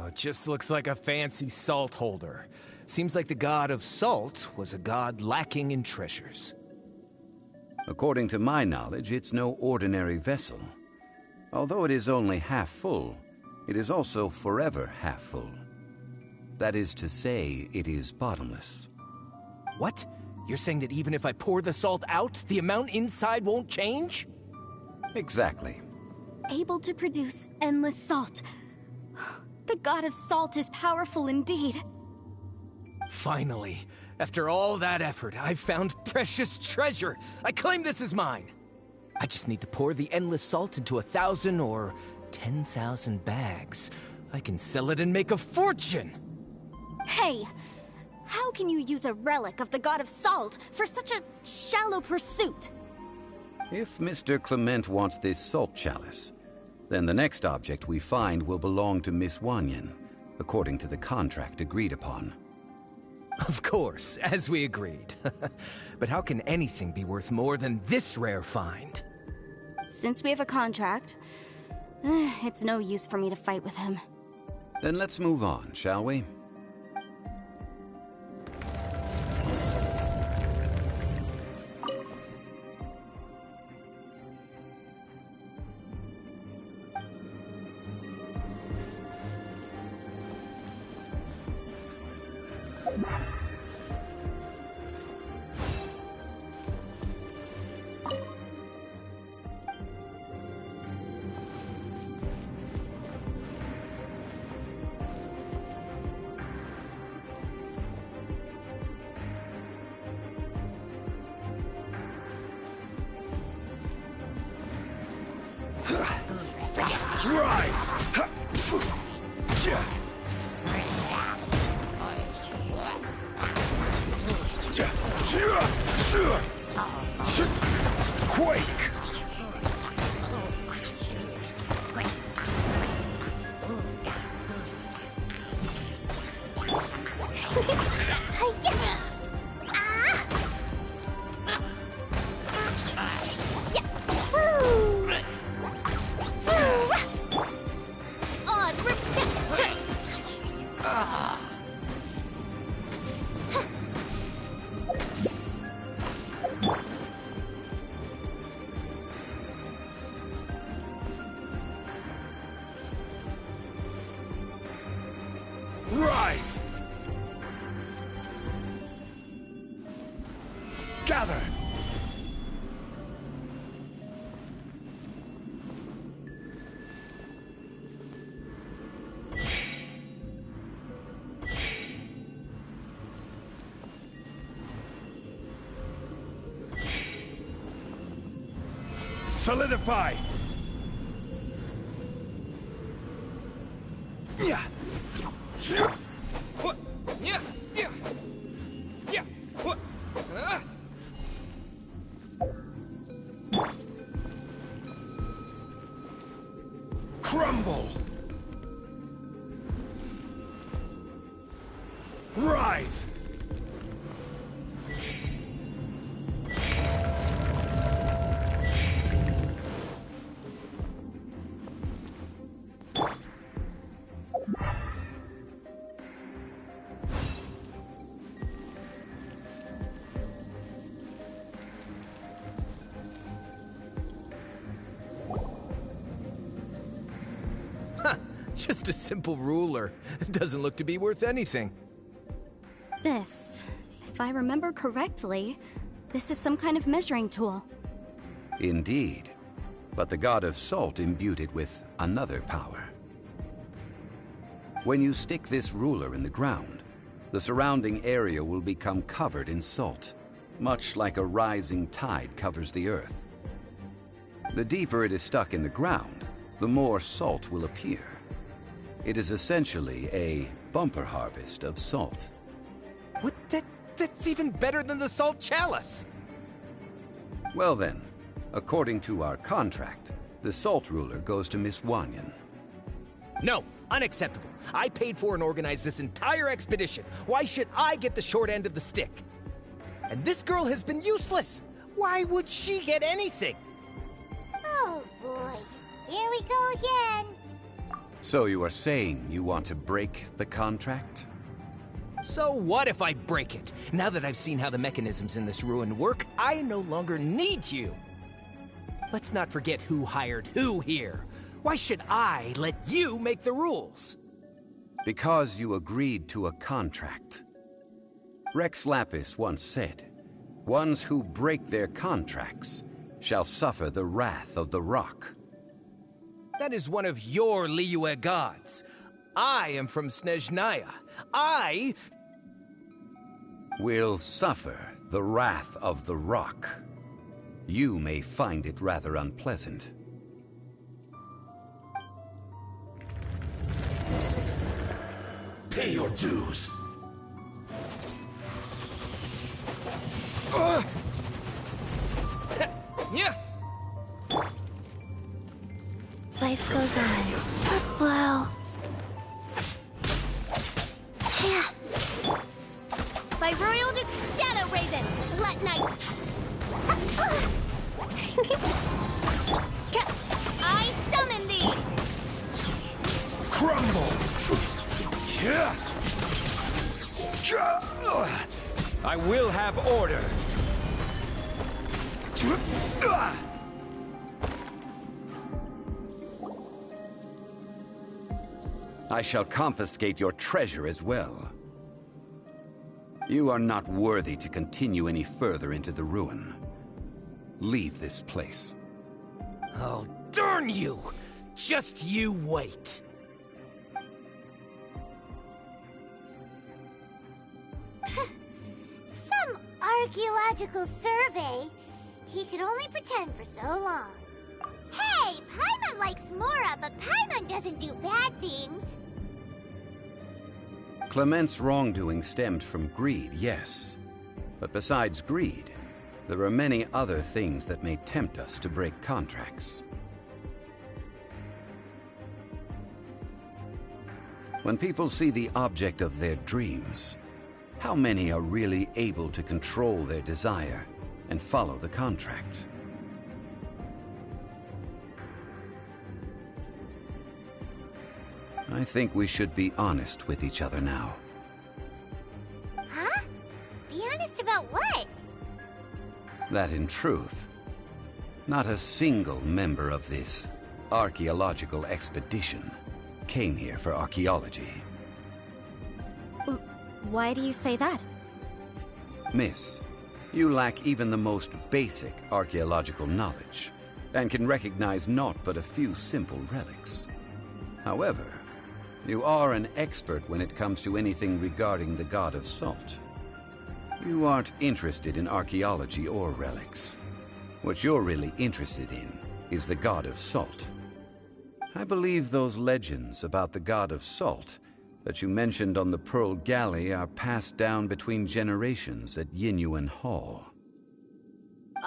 Speaker 10: It just looks like a fancy salt holder. Seems like the god of salt was a god lacking in treasures.
Speaker 4: According to my knowledge, it's no ordinary vessel. Although it is only half full, it is also forever half full. That is to say, it is bottomless.
Speaker 10: What? You're saying that even if I pour the salt out, the amount inside won't change?
Speaker 4: Exactly.
Speaker 5: Able to produce endless salt. The god of salt is powerful indeed.
Speaker 10: Finally, after all that effort, I've found precious treasure. I claim this as mine. I just need to pour the endless salt into 1,000 or 10,000 bags. I can sell it and make a fortune!
Speaker 5: Hey! How can you use a relic of the god of salt for such a shallow pursuit?
Speaker 4: If Mr. Clement wants this salt chalice, then the next object we find will belong to Miss Wanyan, according to the contract agreed upon.
Speaker 10: Of course, as we agreed. But how can anything be worth more than this rare find?
Speaker 5: Since we have a contract, it's no use for me to fight with him.
Speaker 4: Then let's move on, shall we?
Speaker 6: Rise! Quake! Rise! Gather! Solidify! Yeah! Crumble! Rise!
Speaker 10: Just a simple ruler. Doesn't look to be worth anything.
Speaker 5: This, if I remember correctly, this is some kind of measuring tool.
Speaker 4: Indeed. But the god of salt imbued it with another power. When you stick this ruler in the ground, the surrounding area will become covered in salt, much like a rising tide covers the earth. The deeper it is stuck in the ground, the more salt will appear. It is essentially a bumper harvest of salt.
Speaker 10: What? That's even better than the salt chalice!
Speaker 4: Well then, according to our contract, the salt ruler goes to Miss Wanyan.
Speaker 10: No, unacceptable. I paid for and organized this entire expedition. Why should I get the short end of the stick? And this girl has been useless! Why would she get anything?
Speaker 9: Oh boy, here we go again.
Speaker 4: So you are saying you want to break the contract?
Speaker 10: So what if I break it? Now that I've seen how the mechanisms in this ruin work, I no longer need you. Let's not forget who hired who here. Why should I let you make the rules?
Speaker 4: Because you agreed to a contract. Rex Lapis once said, "Ones who break their contracts shall suffer the wrath of the rock."
Speaker 10: That is one of your Liyue gods. I am from Snezhnaya. I
Speaker 4: will suffer the wrath of the rock. You may find it rather unpleasant.
Speaker 6: Pay your dues.
Speaker 10: Yeah.
Speaker 9: Life goes on. Wow. Yeah.
Speaker 3: By Royal Shadow Raven, let night. I summon thee.
Speaker 6: Crumble.
Speaker 8: I will have order.
Speaker 4: I shall confiscate your treasure as well. You are not worthy to continue any further into the ruin. Leave this place.
Speaker 10: Oh, darn you! Just you wait.
Speaker 9: Some archaeological survey. He could only pretend for so long. Hey, Paimon Paimon likes Mora, but Paimon doesn't do bad things.
Speaker 4: Clement's wrongdoing stemmed from greed, yes. But besides greed, there are many other things that may tempt us to break contracts. When people see the object of their dreams, how many are really able to control their desire and follow the contract? I think we should be honest with each other now.
Speaker 9: Huh? Be honest about what?
Speaker 4: That in truth, not a single member of this archaeological expedition came here for archaeology.
Speaker 5: Why do you say that?
Speaker 4: Miss, you lack even the most basic archaeological knowledge, and can recognize naught but a few simple relics. However, you are an expert when it comes to anything regarding the God of Salt. You aren't interested in archaeology or relics. What you're really interested in is the God of Salt. I believe those legends about the God of Salt that you mentioned on the Pearl Galley are passed down between generations at Yinyuan Hall.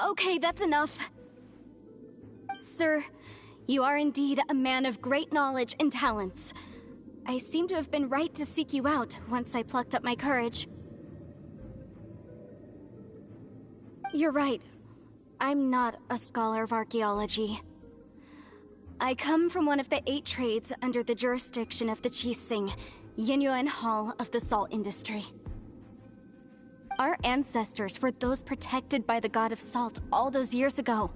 Speaker 5: Okay, that's enough. Sir, you are indeed a man of great knowledge and talents. I seem to have been right to seek you out once I plucked up my courage. You're right. I'm not a scholar of archaeology. I come from one of the 8 trades under the jurisdiction of the Qixing, Yinyuan Hall of the salt industry. Our ancestors were those protected by the God of Salt all those years ago,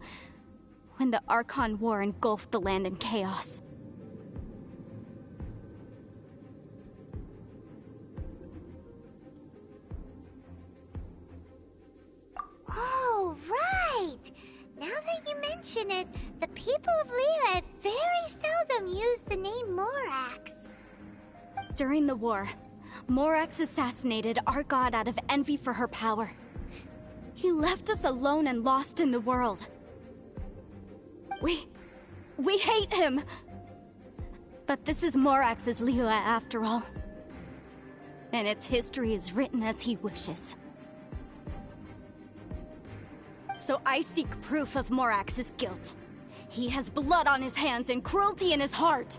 Speaker 5: when the Archon War engulfed the land in chaos.
Speaker 9: Oh, right! Now that you mention it, the people of Liyue very seldom use the name Morax.
Speaker 5: During the war, Morax assassinated our god out of envy for her power. He left us alone and lost in the world. We hate him! But this is Morax's Liyue after all. And its history is written as he wishes. So I seek proof of Morax's guilt. He has blood on his hands and cruelty in his heart.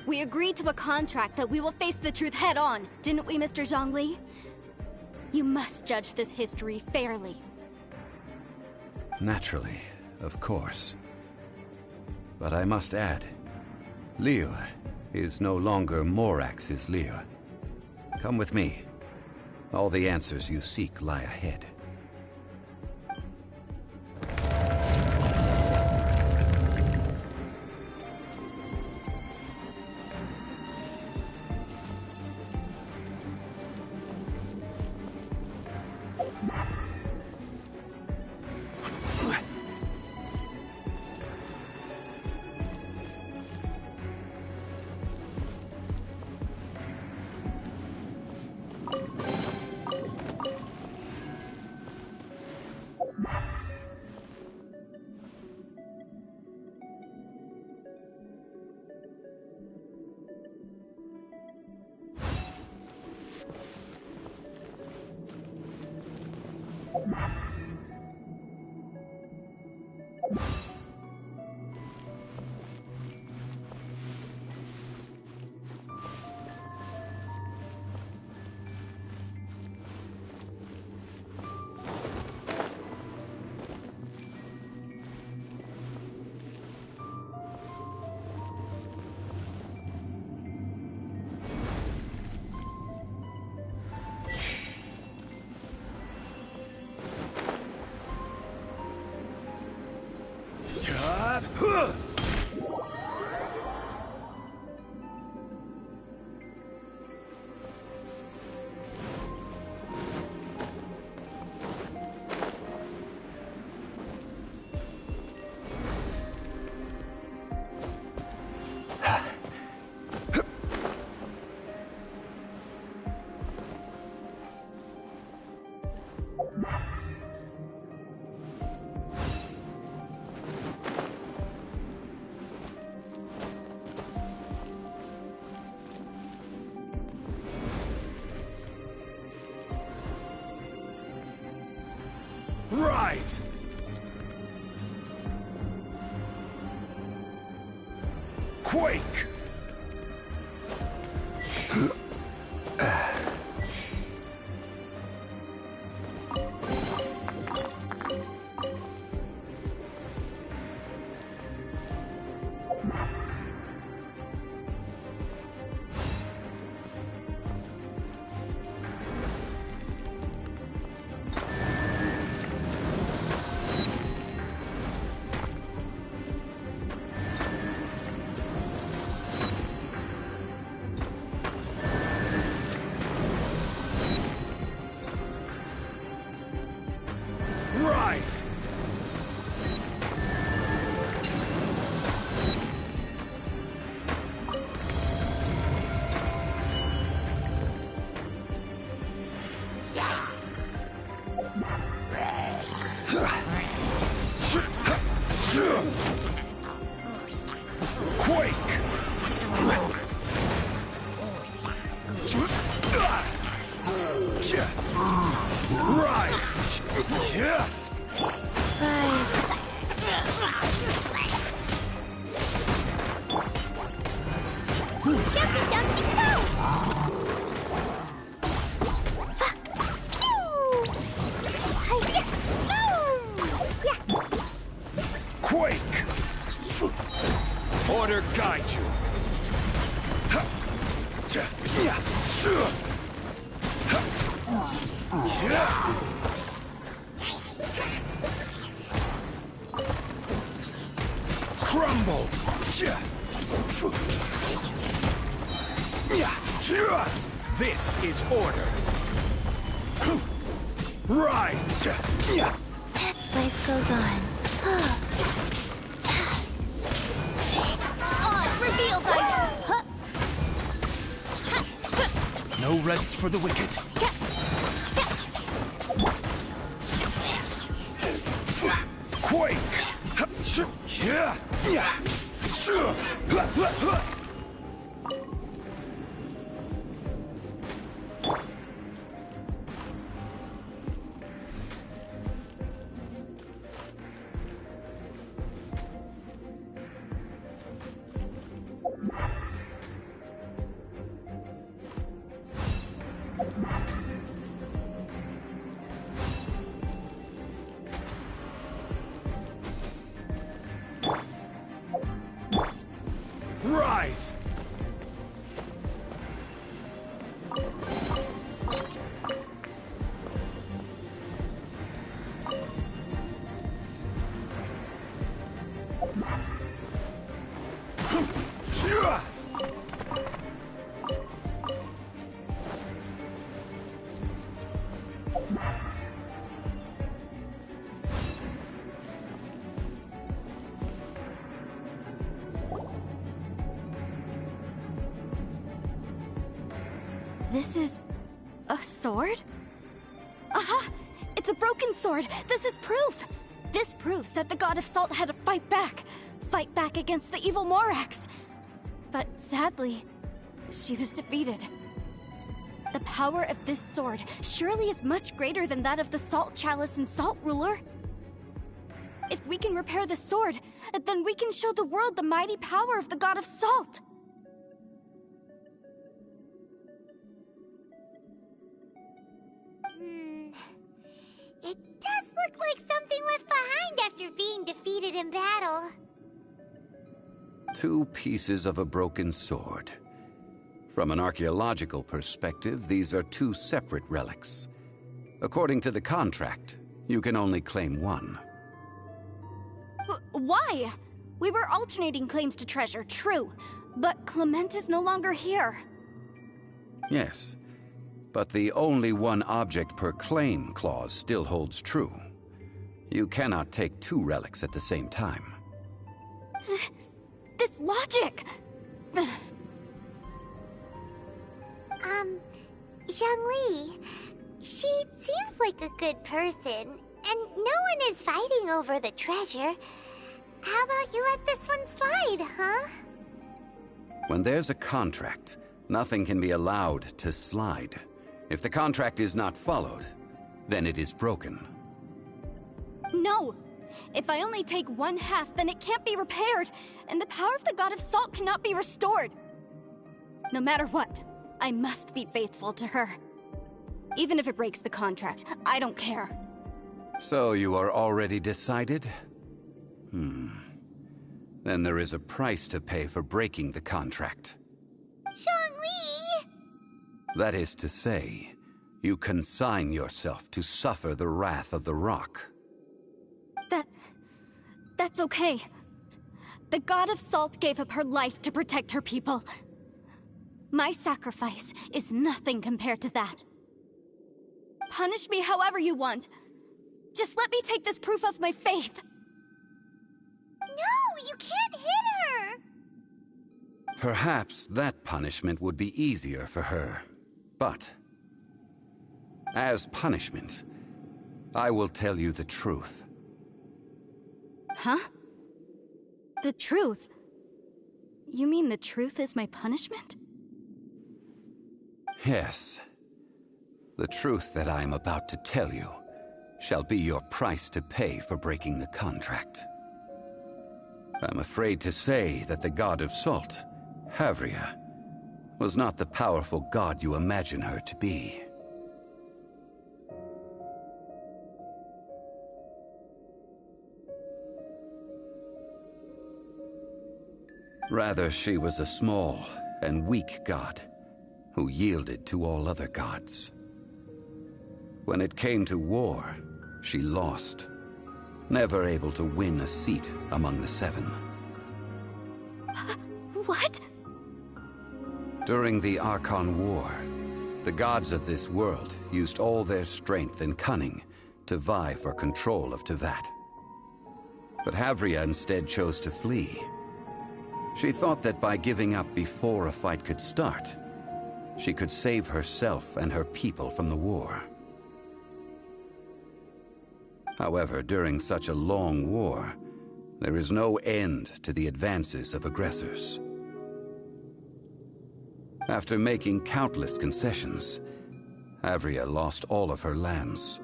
Speaker 5: We agreed to a contract that we will face the truth head on, didn't we, Mr. Zhongli? You must judge this history fairly.
Speaker 4: Naturally, of course. But I must add, Liyue is no longer Morax's Liyue. Come with me. All the answers you seek lie ahead.
Speaker 8: Rise! Quake! Rise! Quake! Rise!
Speaker 9: Jumpy Dumpty Go!
Speaker 8: Quake! Order guide you. Crumble! This is order. Right!
Speaker 3: Life goes on.
Speaker 9: Reveal, guys!
Speaker 10: No rest for the wicked.
Speaker 8: Quake! Rise!
Speaker 5: This is a sword? Aha! It's a broken sword! This is proof! This proves that the God of Salt had to fight back against the evil Morax. But sadly, she was defeated. The power of this sword surely is much greater than that of the Salt Chalice and Salt Ruler. If we can repair the sword, then we can show the world the mighty power of the God of Salt.
Speaker 9: It does look like something left behind after being defeated in battle.
Speaker 4: 2 pieces of a broken sword. From an archaeological perspective, these are 2 separate relics. According to the contract, you can only claim one.
Speaker 5: Why? We were alternating claims to treasure, true. But Clement is no longer here.
Speaker 4: Yes, but the only one object per claim clause still holds true. You cannot take 2 relics at the same time.
Speaker 5: This logic!
Speaker 9: Zhongli, she seems like a good person, and no one is fighting over the treasure. How about you let this one slide, huh?
Speaker 4: When there's a contract, nothing can be allowed to slide. If the contract is not followed, then it is broken.
Speaker 5: No! If I only take one half, then it can't be repaired, and the power of the God of Salt cannot be restored. No matter what, I must be faithful to her. Even if it breaks the contract, I don't care.
Speaker 4: So you are already decided? Then there is a price to pay for breaking the contract.
Speaker 9: Zhongli!
Speaker 4: That is to say, you consign yourself to suffer the wrath of the rock.
Speaker 5: That's okay. The God of Salt gave up her life to protect her people. My sacrifice is nothing compared to that. Punish me however you want. Just let me take this proof of my faith.
Speaker 9: No, you can't hit her!
Speaker 4: Perhaps that punishment would be easier for her. But, as punishment, I will tell you the truth.
Speaker 5: Huh? The truth? You mean the truth is my punishment?
Speaker 4: Yes. The truth that I am about to tell you shall be your price to pay for breaking the contract. I'm afraid to say that the God of Salt, Havria, was not the powerful god you imagine her to be. Rather, she was a small and weak god who yielded to all other gods. When it came to war, she lost, never able to win a seat among the seven.
Speaker 5: What?
Speaker 4: During the Archon War, the gods of this world used all their strength and cunning to vie for control of Teyvat. But Havria instead chose to flee. She thought that by giving up before a fight could start, she could save herself and her people from the war. However, during such a long war, there is no end to the advances of aggressors. After making countless concessions, Havria lost all of her lands,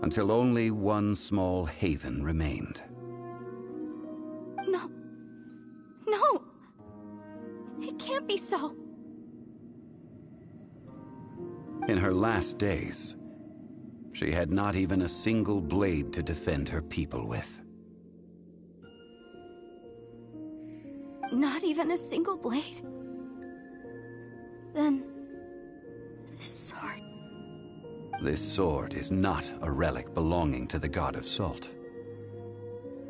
Speaker 4: until only one small haven remained.
Speaker 5: No. No! It can't be so.
Speaker 4: In her last days, she had not even a single blade to defend her people with.
Speaker 5: Not even a single blade? Then... this sword...
Speaker 4: This sword is not a relic belonging to the God of Salt,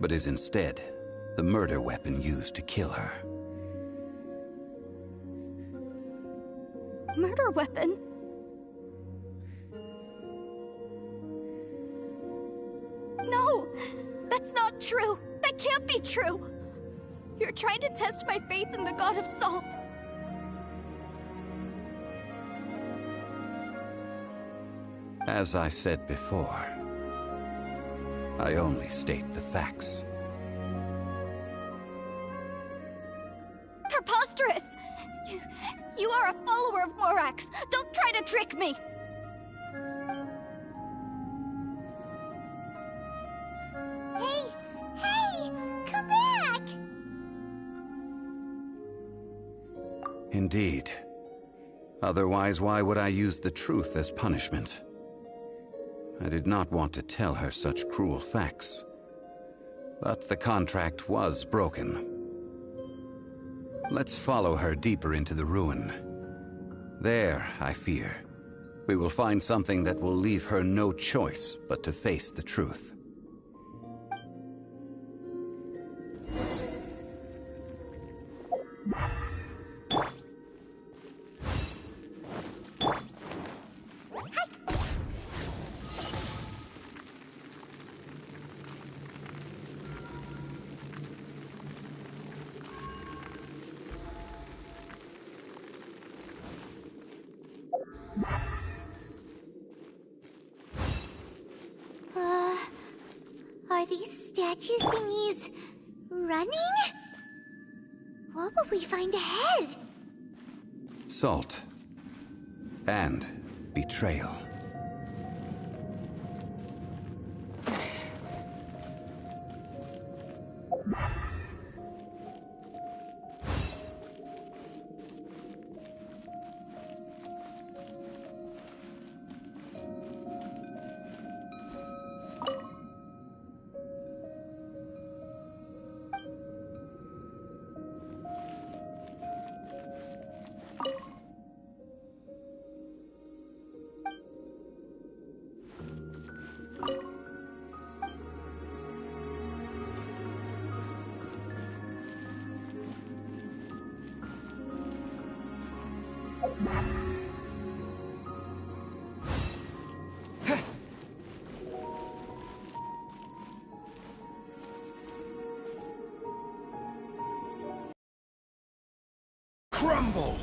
Speaker 4: but is instead the murder weapon used to kill her.
Speaker 5: Murder weapon? No! That's not true! That can't be true! You're trying to test my faith in the God of Salt.
Speaker 4: As I said before, I only state the facts.
Speaker 5: Preposterous! You are a follower of Morax! Don't try to trick me!
Speaker 9: Hey! Come back!
Speaker 4: Indeed. Otherwise, why would I use the truth as punishment? I did not want to tell her such cruel facts. But the contract was broken. Let's follow her deeper into the ruin. There, I fear, we will find something that will leave her no choice but to face the truth.
Speaker 9: Are these statue thingies running? What will we find ahead?
Speaker 4: Salt. And betrayal.
Speaker 8: Crumble!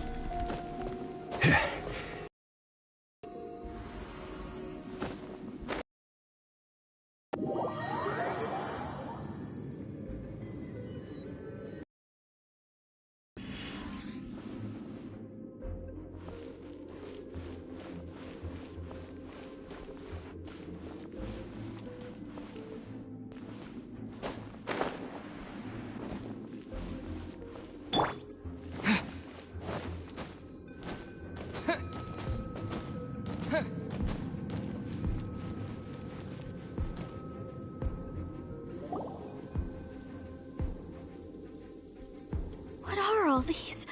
Speaker 5: What are all these?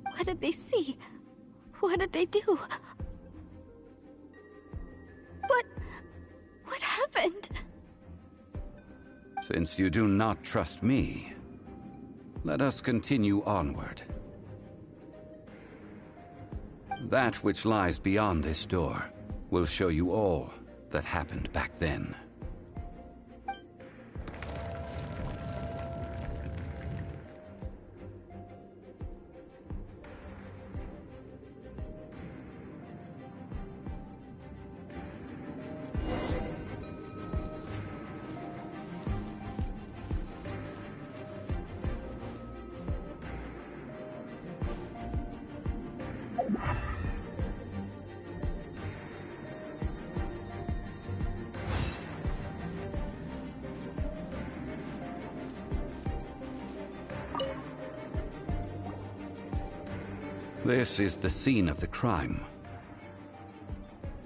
Speaker 5: What did they see? What did they do? What happened?
Speaker 4: Since you do not trust me, let us continue onward. That which lies beyond this door will show you all that happened back then. This is the scene of the crime.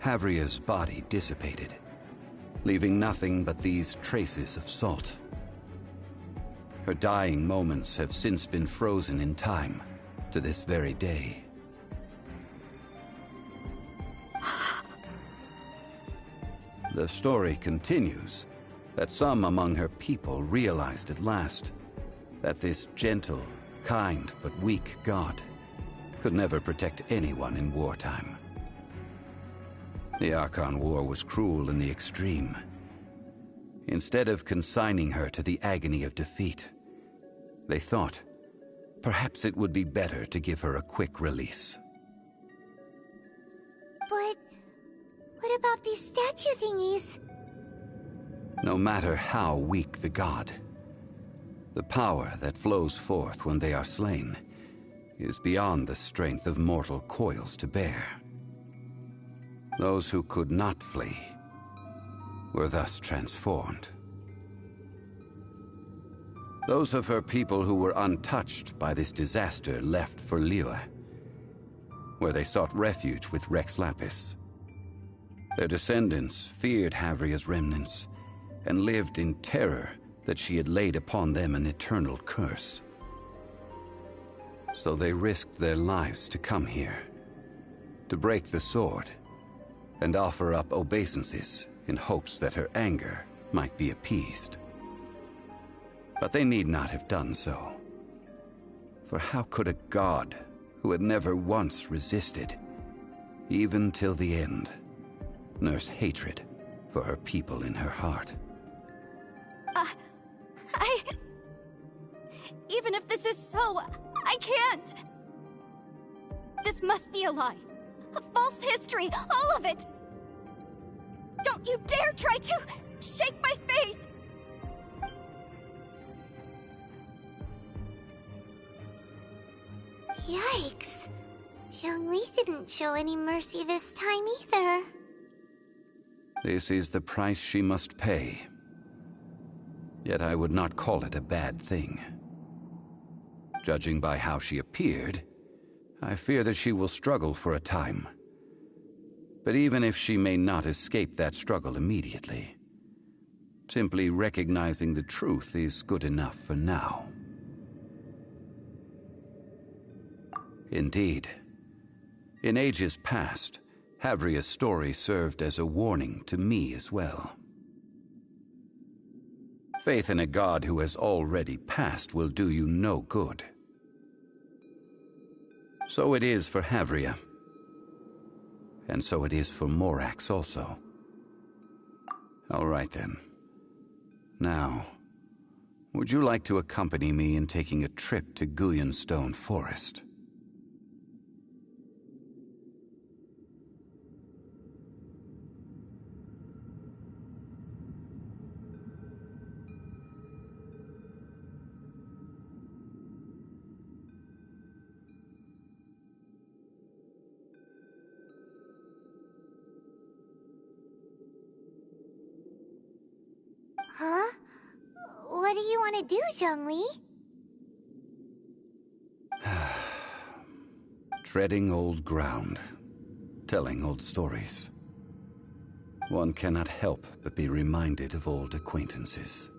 Speaker 4: Havria's body dissipated, leaving nothing but these traces of salt. Her dying moments have since been frozen in time to this very day. The story continues that some among her people realized at last that this gentle, kind, but weak god could never protect anyone in wartime. The Archon War was cruel in the extreme. Instead of consigning her to the agony of defeat, they thought perhaps it would be better to give her a quick release.
Speaker 9: But what about these statue thingies?
Speaker 4: No matter how weak the god, the power that flows forth when they are slain is beyond the strength of mortal coils to bear. Those who could not flee were thus transformed. Those of her people who were untouched by this disaster left for Liyue, where they sought refuge with Rex Lapis. Their descendants feared Havria's remnants and lived in terror that she had laid upon them an eternal curse. So they risked their lives to come here, to break the sword, and offer up obeisances in hopes that her anger might be appeased. But they need not have done so. For how could a god who had never once resisted, even till the end, nurse hatred for her people in her heart?
Speaker 5: Even if this is so, I can't! This must be a lie. A false history, all of it! Don't you dare try to shake my faith!
Speaker 9: Yikes. Zhongli didn't show any mercy this time either.
Speaker 4: This is the price she must pay. Yet I would not call it a bad thing. Judging by how she appeared, I fear that she will struggle for a time. But even if she may not escape that struggle immediately, simply recognizing the truth is good enough for now. Indeed, in ages past, Havria's story served as a warning to me as well. Faith in a god who has already passed will do you no good. So it is for Havria. And so it is for Morax also. All right then. Now, would you like to accompany me in taking a trip to Guyanstone Forest?
Speaker 9: Huh? What do you want to do, Zhongli?
Speaker 4: Treading old ground, telling old stories. One cannot help but be reminded of old acquaintances.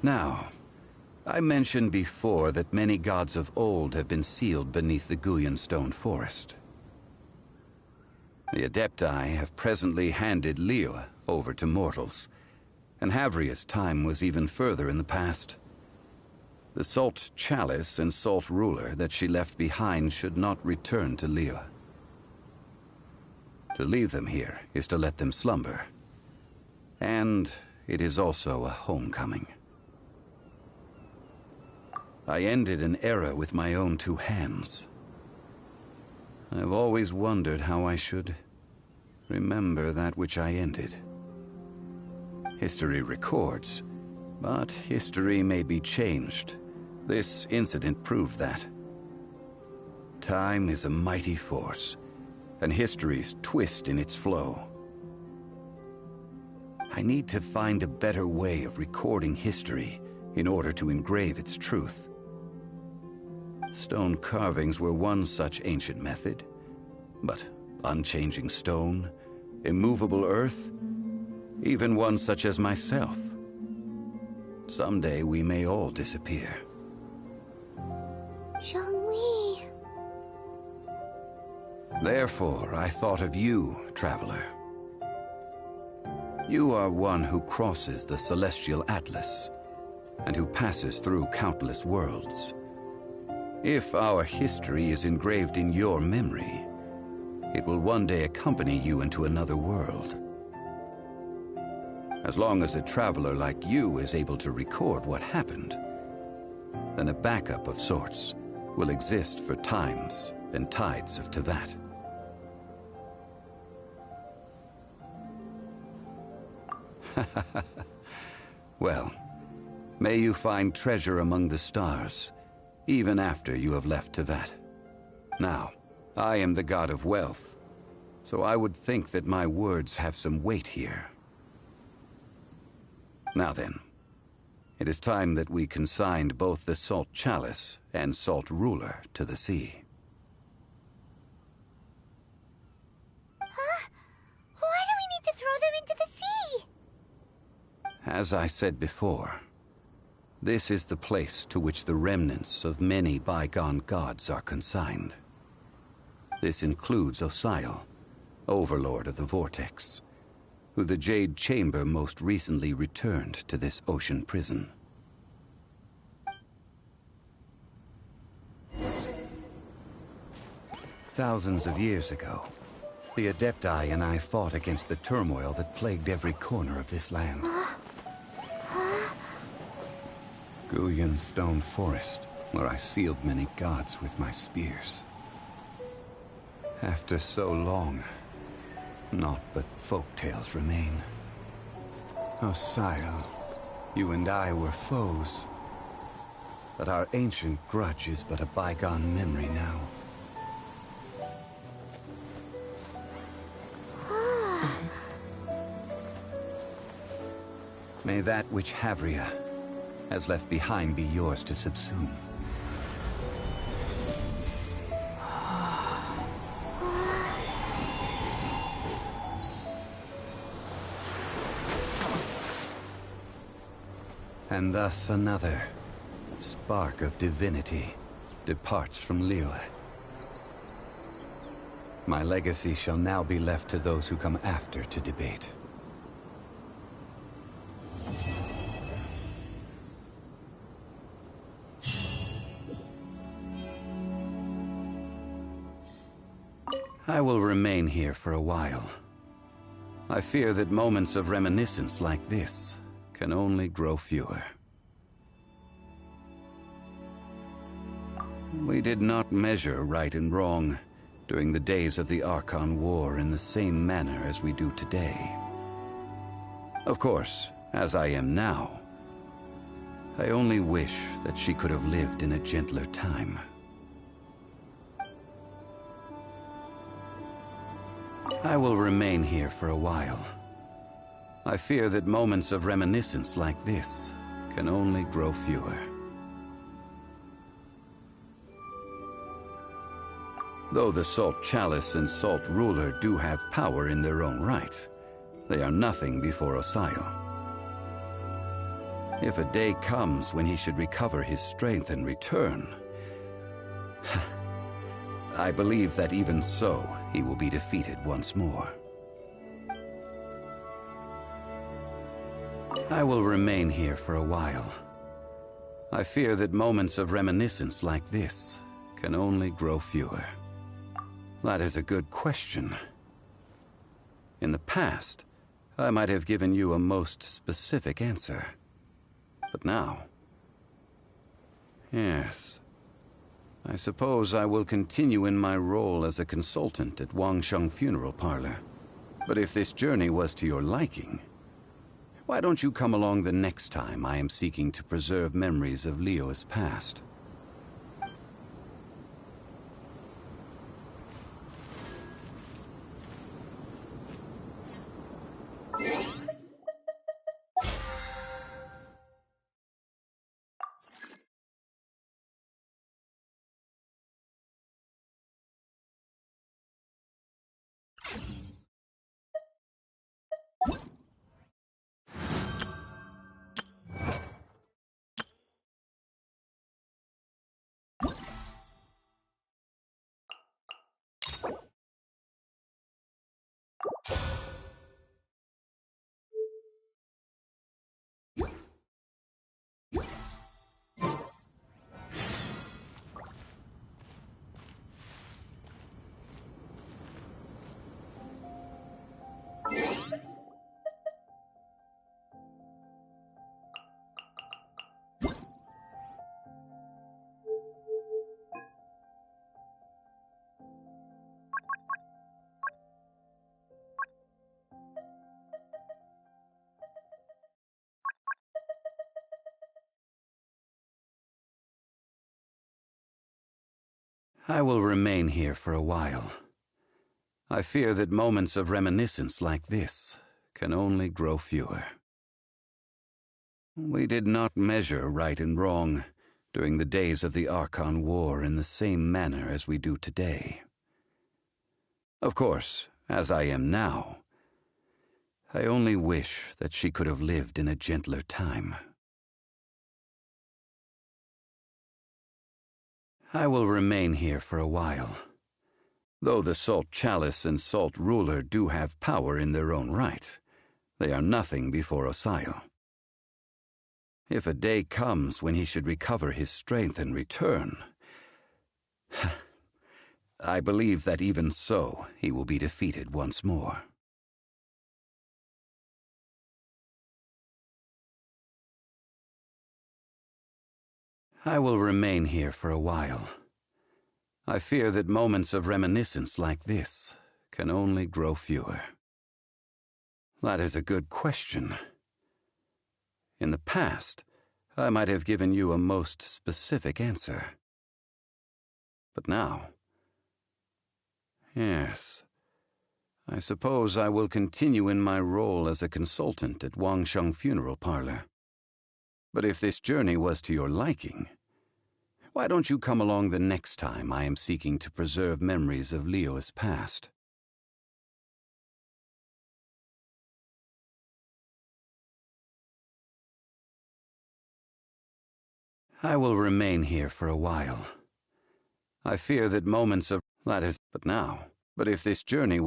Speaker 4: Now, I mentioned before that many gods of old have been sealed beneath the Guyan stone forest. The Adepti have presently handed Liyue over to mortals, and Havria's time was even further in the past. The Salt Chalice and Salt Ruler that she left behind should not return to Liyue. To leave them here is to let them slumber, and it is also a homecoming. I ended an era with my own two hands. I've always wondered how I should remember that which I ended. History records, but history may be changed. This incident proved that. Time is a mighty force, and history's twist in its flow. I need to find a better way of recording history in order to engrave its truth. Stone carvings were one such ancient method, but unchanging stone, immovable earth, even one such as myself. Someday we may all disappear.
Speaker 9: Zhongli.
Speaker 4: Therefore, I thought of you, traveler. You are one who crosses the celestial atlas, and who passes through countless worlds. If our history is engraved in your memory, it will one day accompany you into another world. As long as a traveler like you is able to record what happened, then a backup of sorts will exist for times and tides of Teyvat. Well, may you find treasure among the stars, even after you have left Teyvat. Now, I am the god of wealth, so I would think that my words have some weight here. Now then, it is time that we consigned both the Salt Chalice and Salt Ruler to the sea.
Speaker 9: Huh? Why do we need to throw them into the sea?
Speaker 4: As I said before, this is the place to which the remnants of many bygone gods are consigned. This includes Osial, Overlord of the Vortex, who the Jade Chamber most recently returned to this ocean prison. Thousands of years ago, the Adepti and I fought against the turmoil that plagued every corner of this land. Guyan Stone Forest, where I sealed many gods with my spears. After so long, naught but folk tales remain. Osial, you and I were foes, but our ancient grudge is but a bygone memory now. May that which Havria has left behind be yours to subsume. And thus another spark of divinity departs from Liyue. My legacy shall now be left to those who come after to debate. I will remain here for a while. I fear that moments of reminiscence like this can only grow fewer. We did not measure right and wrong during the days of the Archon War in the same manner as we do today. Of course, as I am now, I only wish that she could have lived in a gentler time. I will remain here for a while. I fear that moments of reminiscence like this can only grow fewer. Though the Salt Chalice and Salt Ruler do have power in their own right, they are nothing before Osayo. If a day comes when he should recover his strength and return, I believe that even so, he will be defeated once more. I will remain here for a while. I fear that moments of reminiscence like this can only grow fewer. That is a good question. In the past, I might have given you a most specific answer. But now... Yes. I suppose I will continue in my role as a consultant at Wangsheng Funeral Parlor. But if this journey was to your liking, why don't you come along the next time I am seeking to preserve memories of Leo's past? I will remain here for a while. I fear that moments of reminiscence like this can only grow fewer. We did not measure right and wrong during the days of the Archon War in the same manner as we do today. Of course, as I am now, I only wish that she could have lived in a gentler time. I will remain here for a while. Though the Salt Chalice and Salt Ruler do have power in their own right, they are nothing before Osayo. If a day comes when he should recover his strength and return, I believe that even so, he will be defeated once more. I will remain here for a while. I fear that moments of reminiscence like this can only grow fewer. That is a good question. In the past, I might have given you a most specific answer. But now... Yes. I suppose I will continue in my role as a consultant at Wangsheng Funeral Parlor. But if this journey was to your liking, why don't you come along the next time I am seeking to preserve memories of Leo's past? I will remain here for a while. I fear that moments of... That is... But now... But if this journey...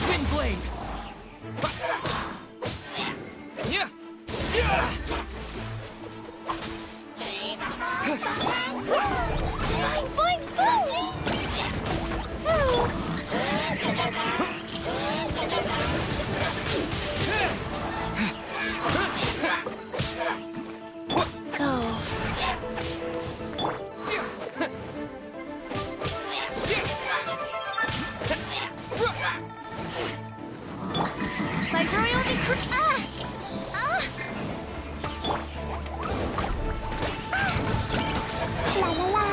Speaker 10: Windblade! Yeah! Yeah!
Speaker 9: Boing, boing, boing! Go. Like royal decree. La la la.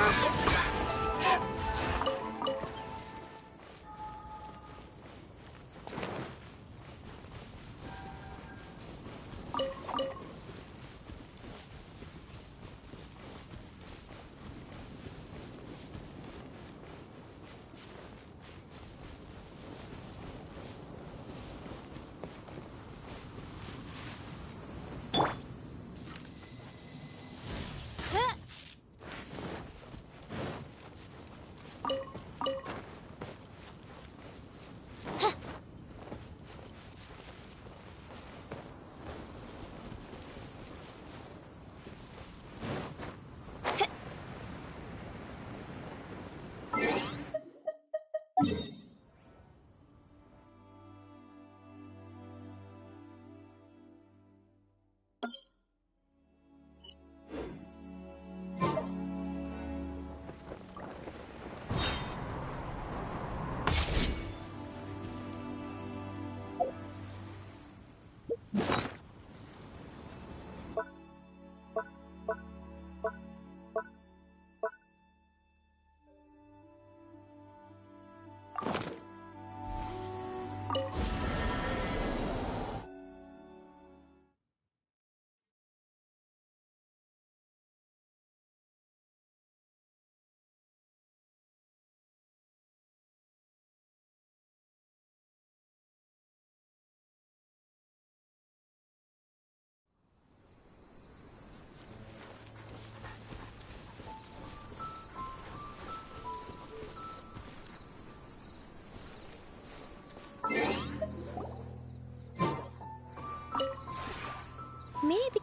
Speaker 9: Maybe.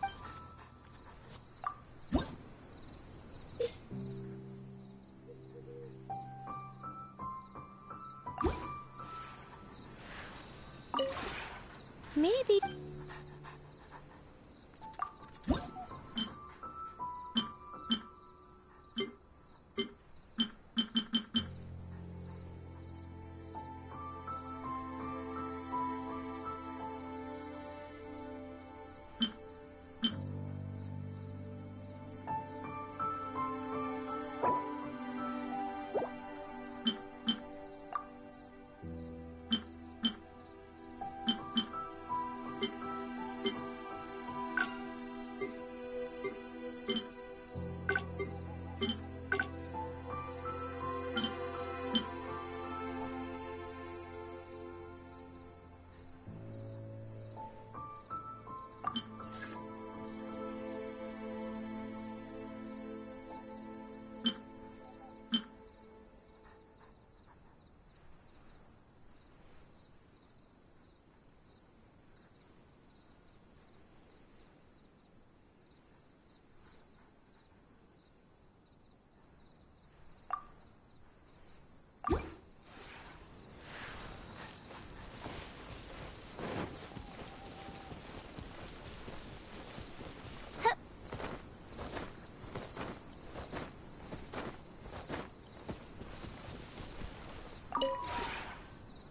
Speaker 9: Maybe.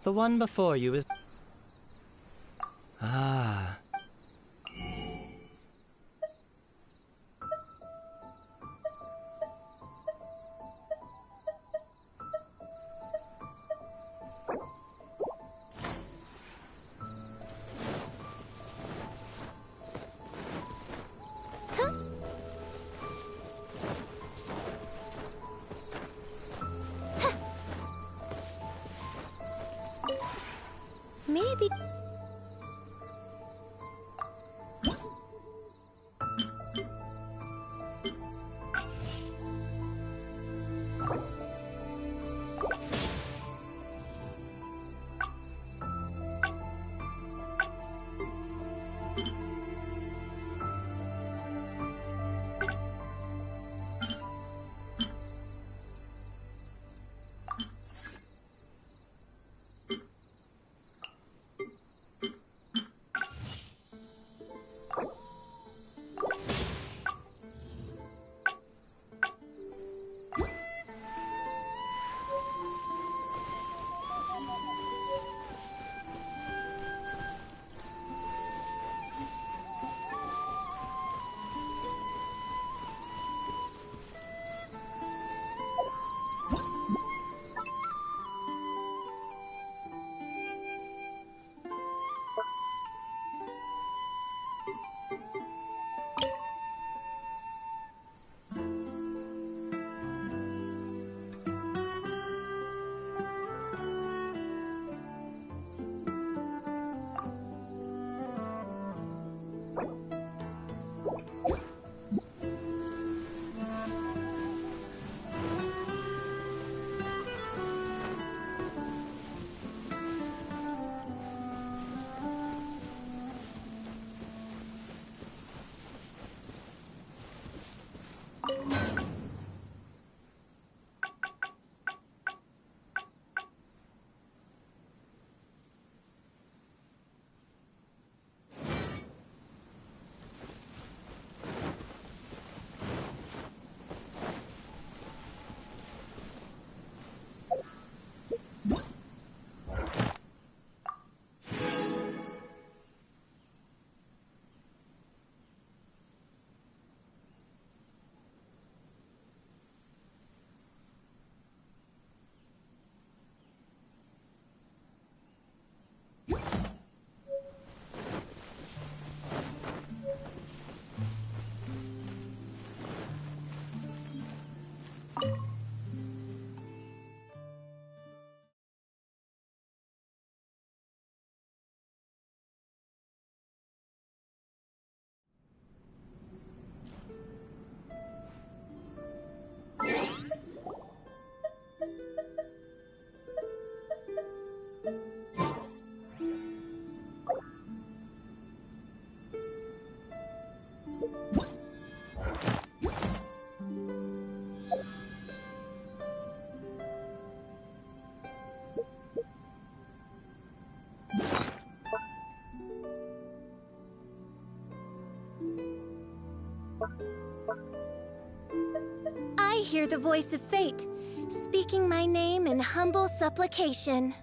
Speaker 11: The one before you is... Ah.
Speaker 3: I hear the voice of fate, speaking my name in humble supplication.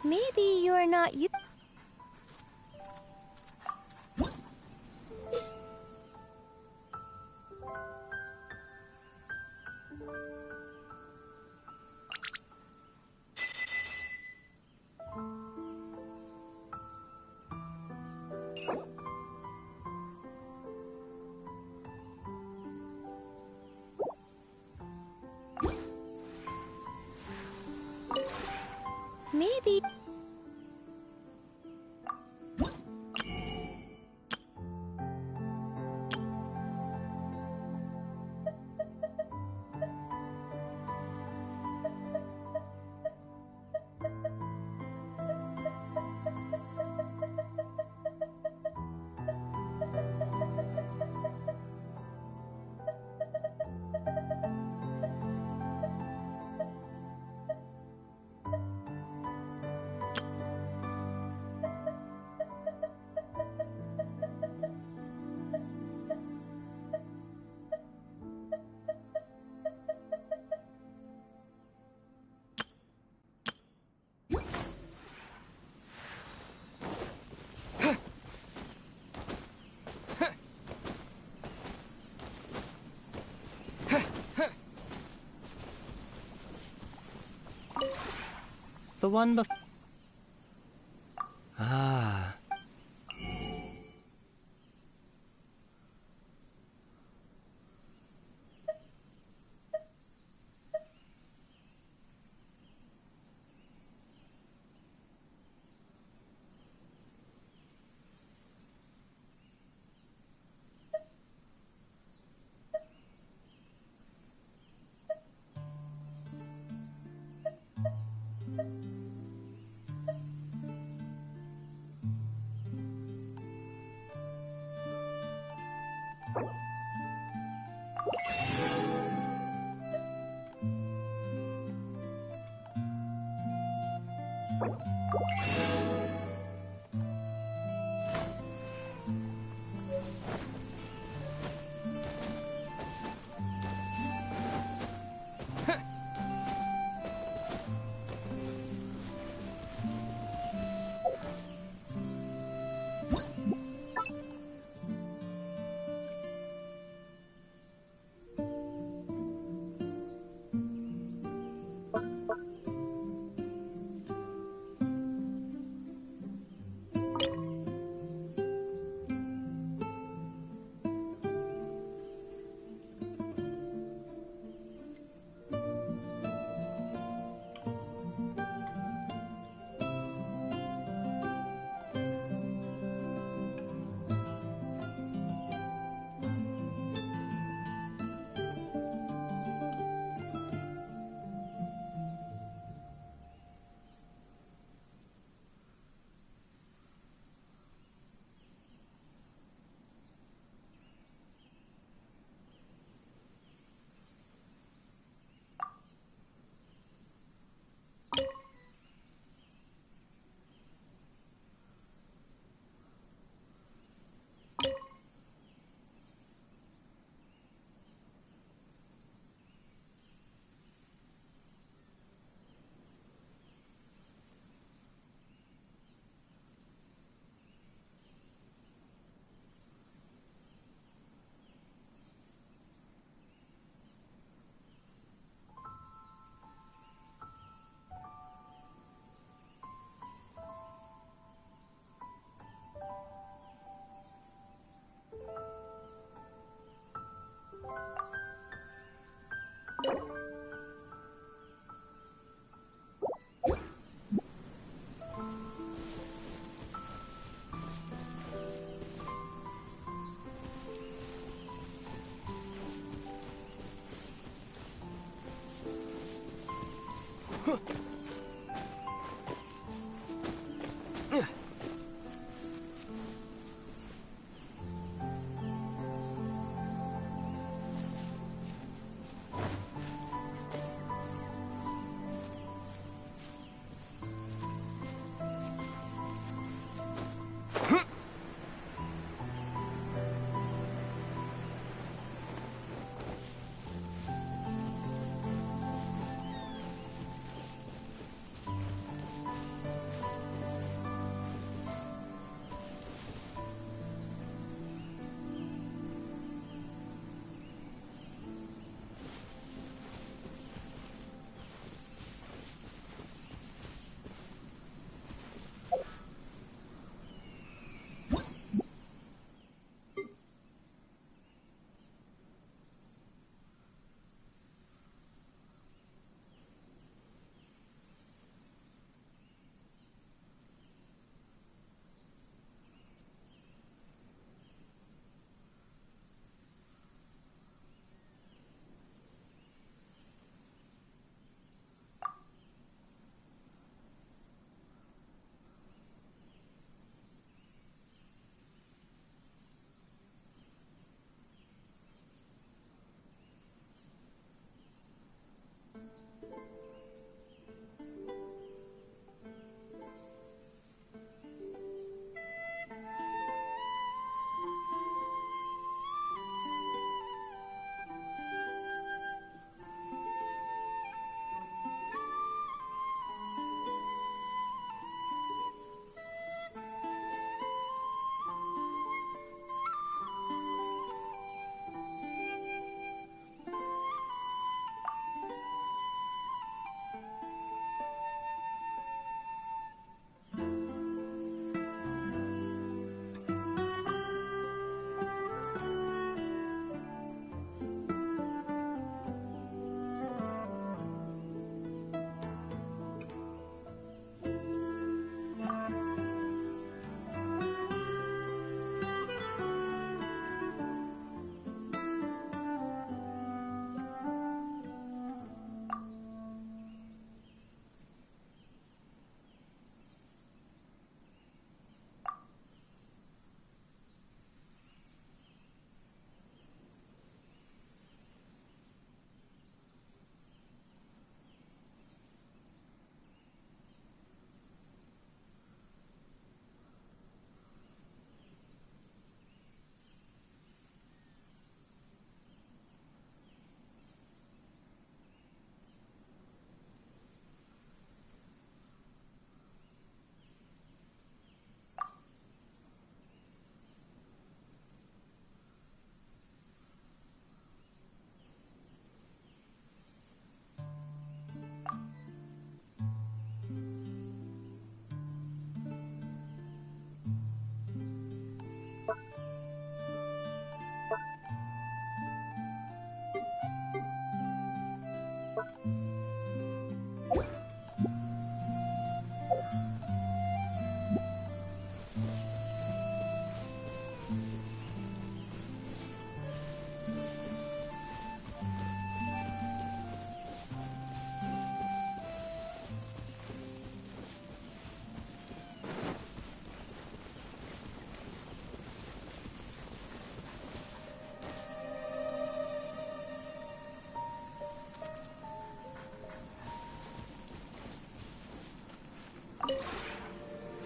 Speaker 3: Maybe you're not you. Maybe.
Speaker 11: The one before. Ah.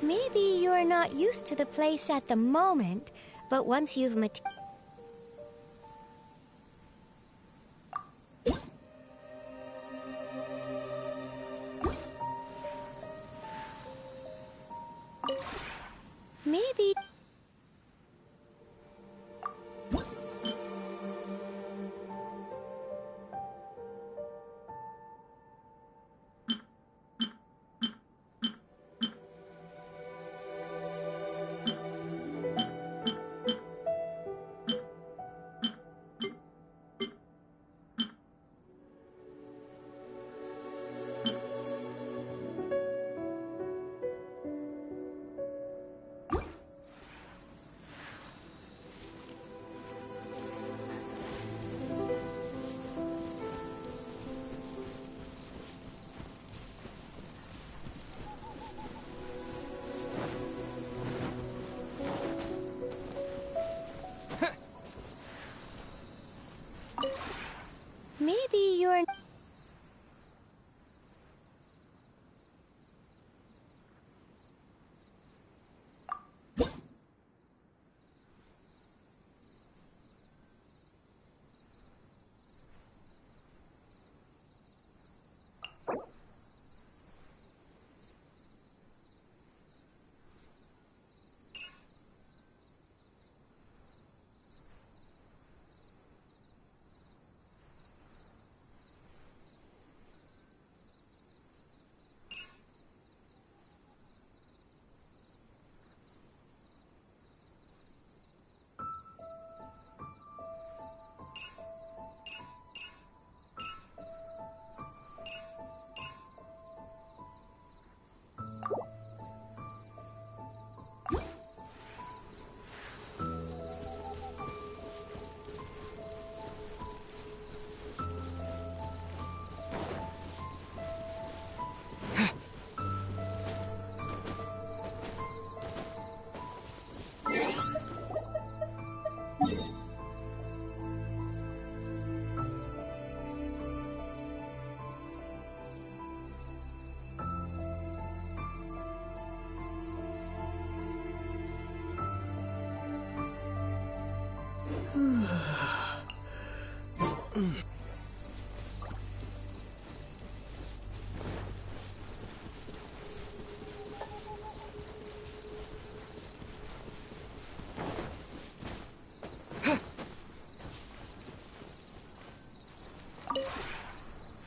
Speaker 9: Maybe you're not used to the place at the moment, but once you've maybe... Maybe you're...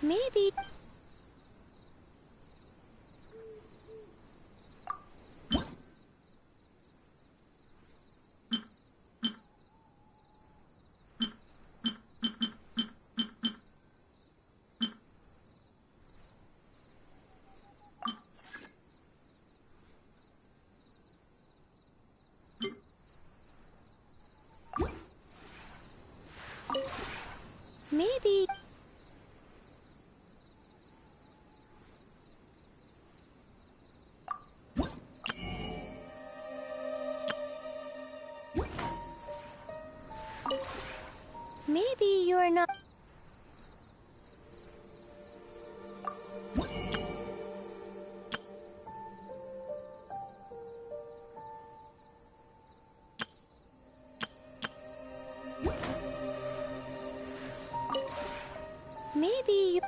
Speaker 9: Maybe... Maybe... Maybe you're not... Maybe you...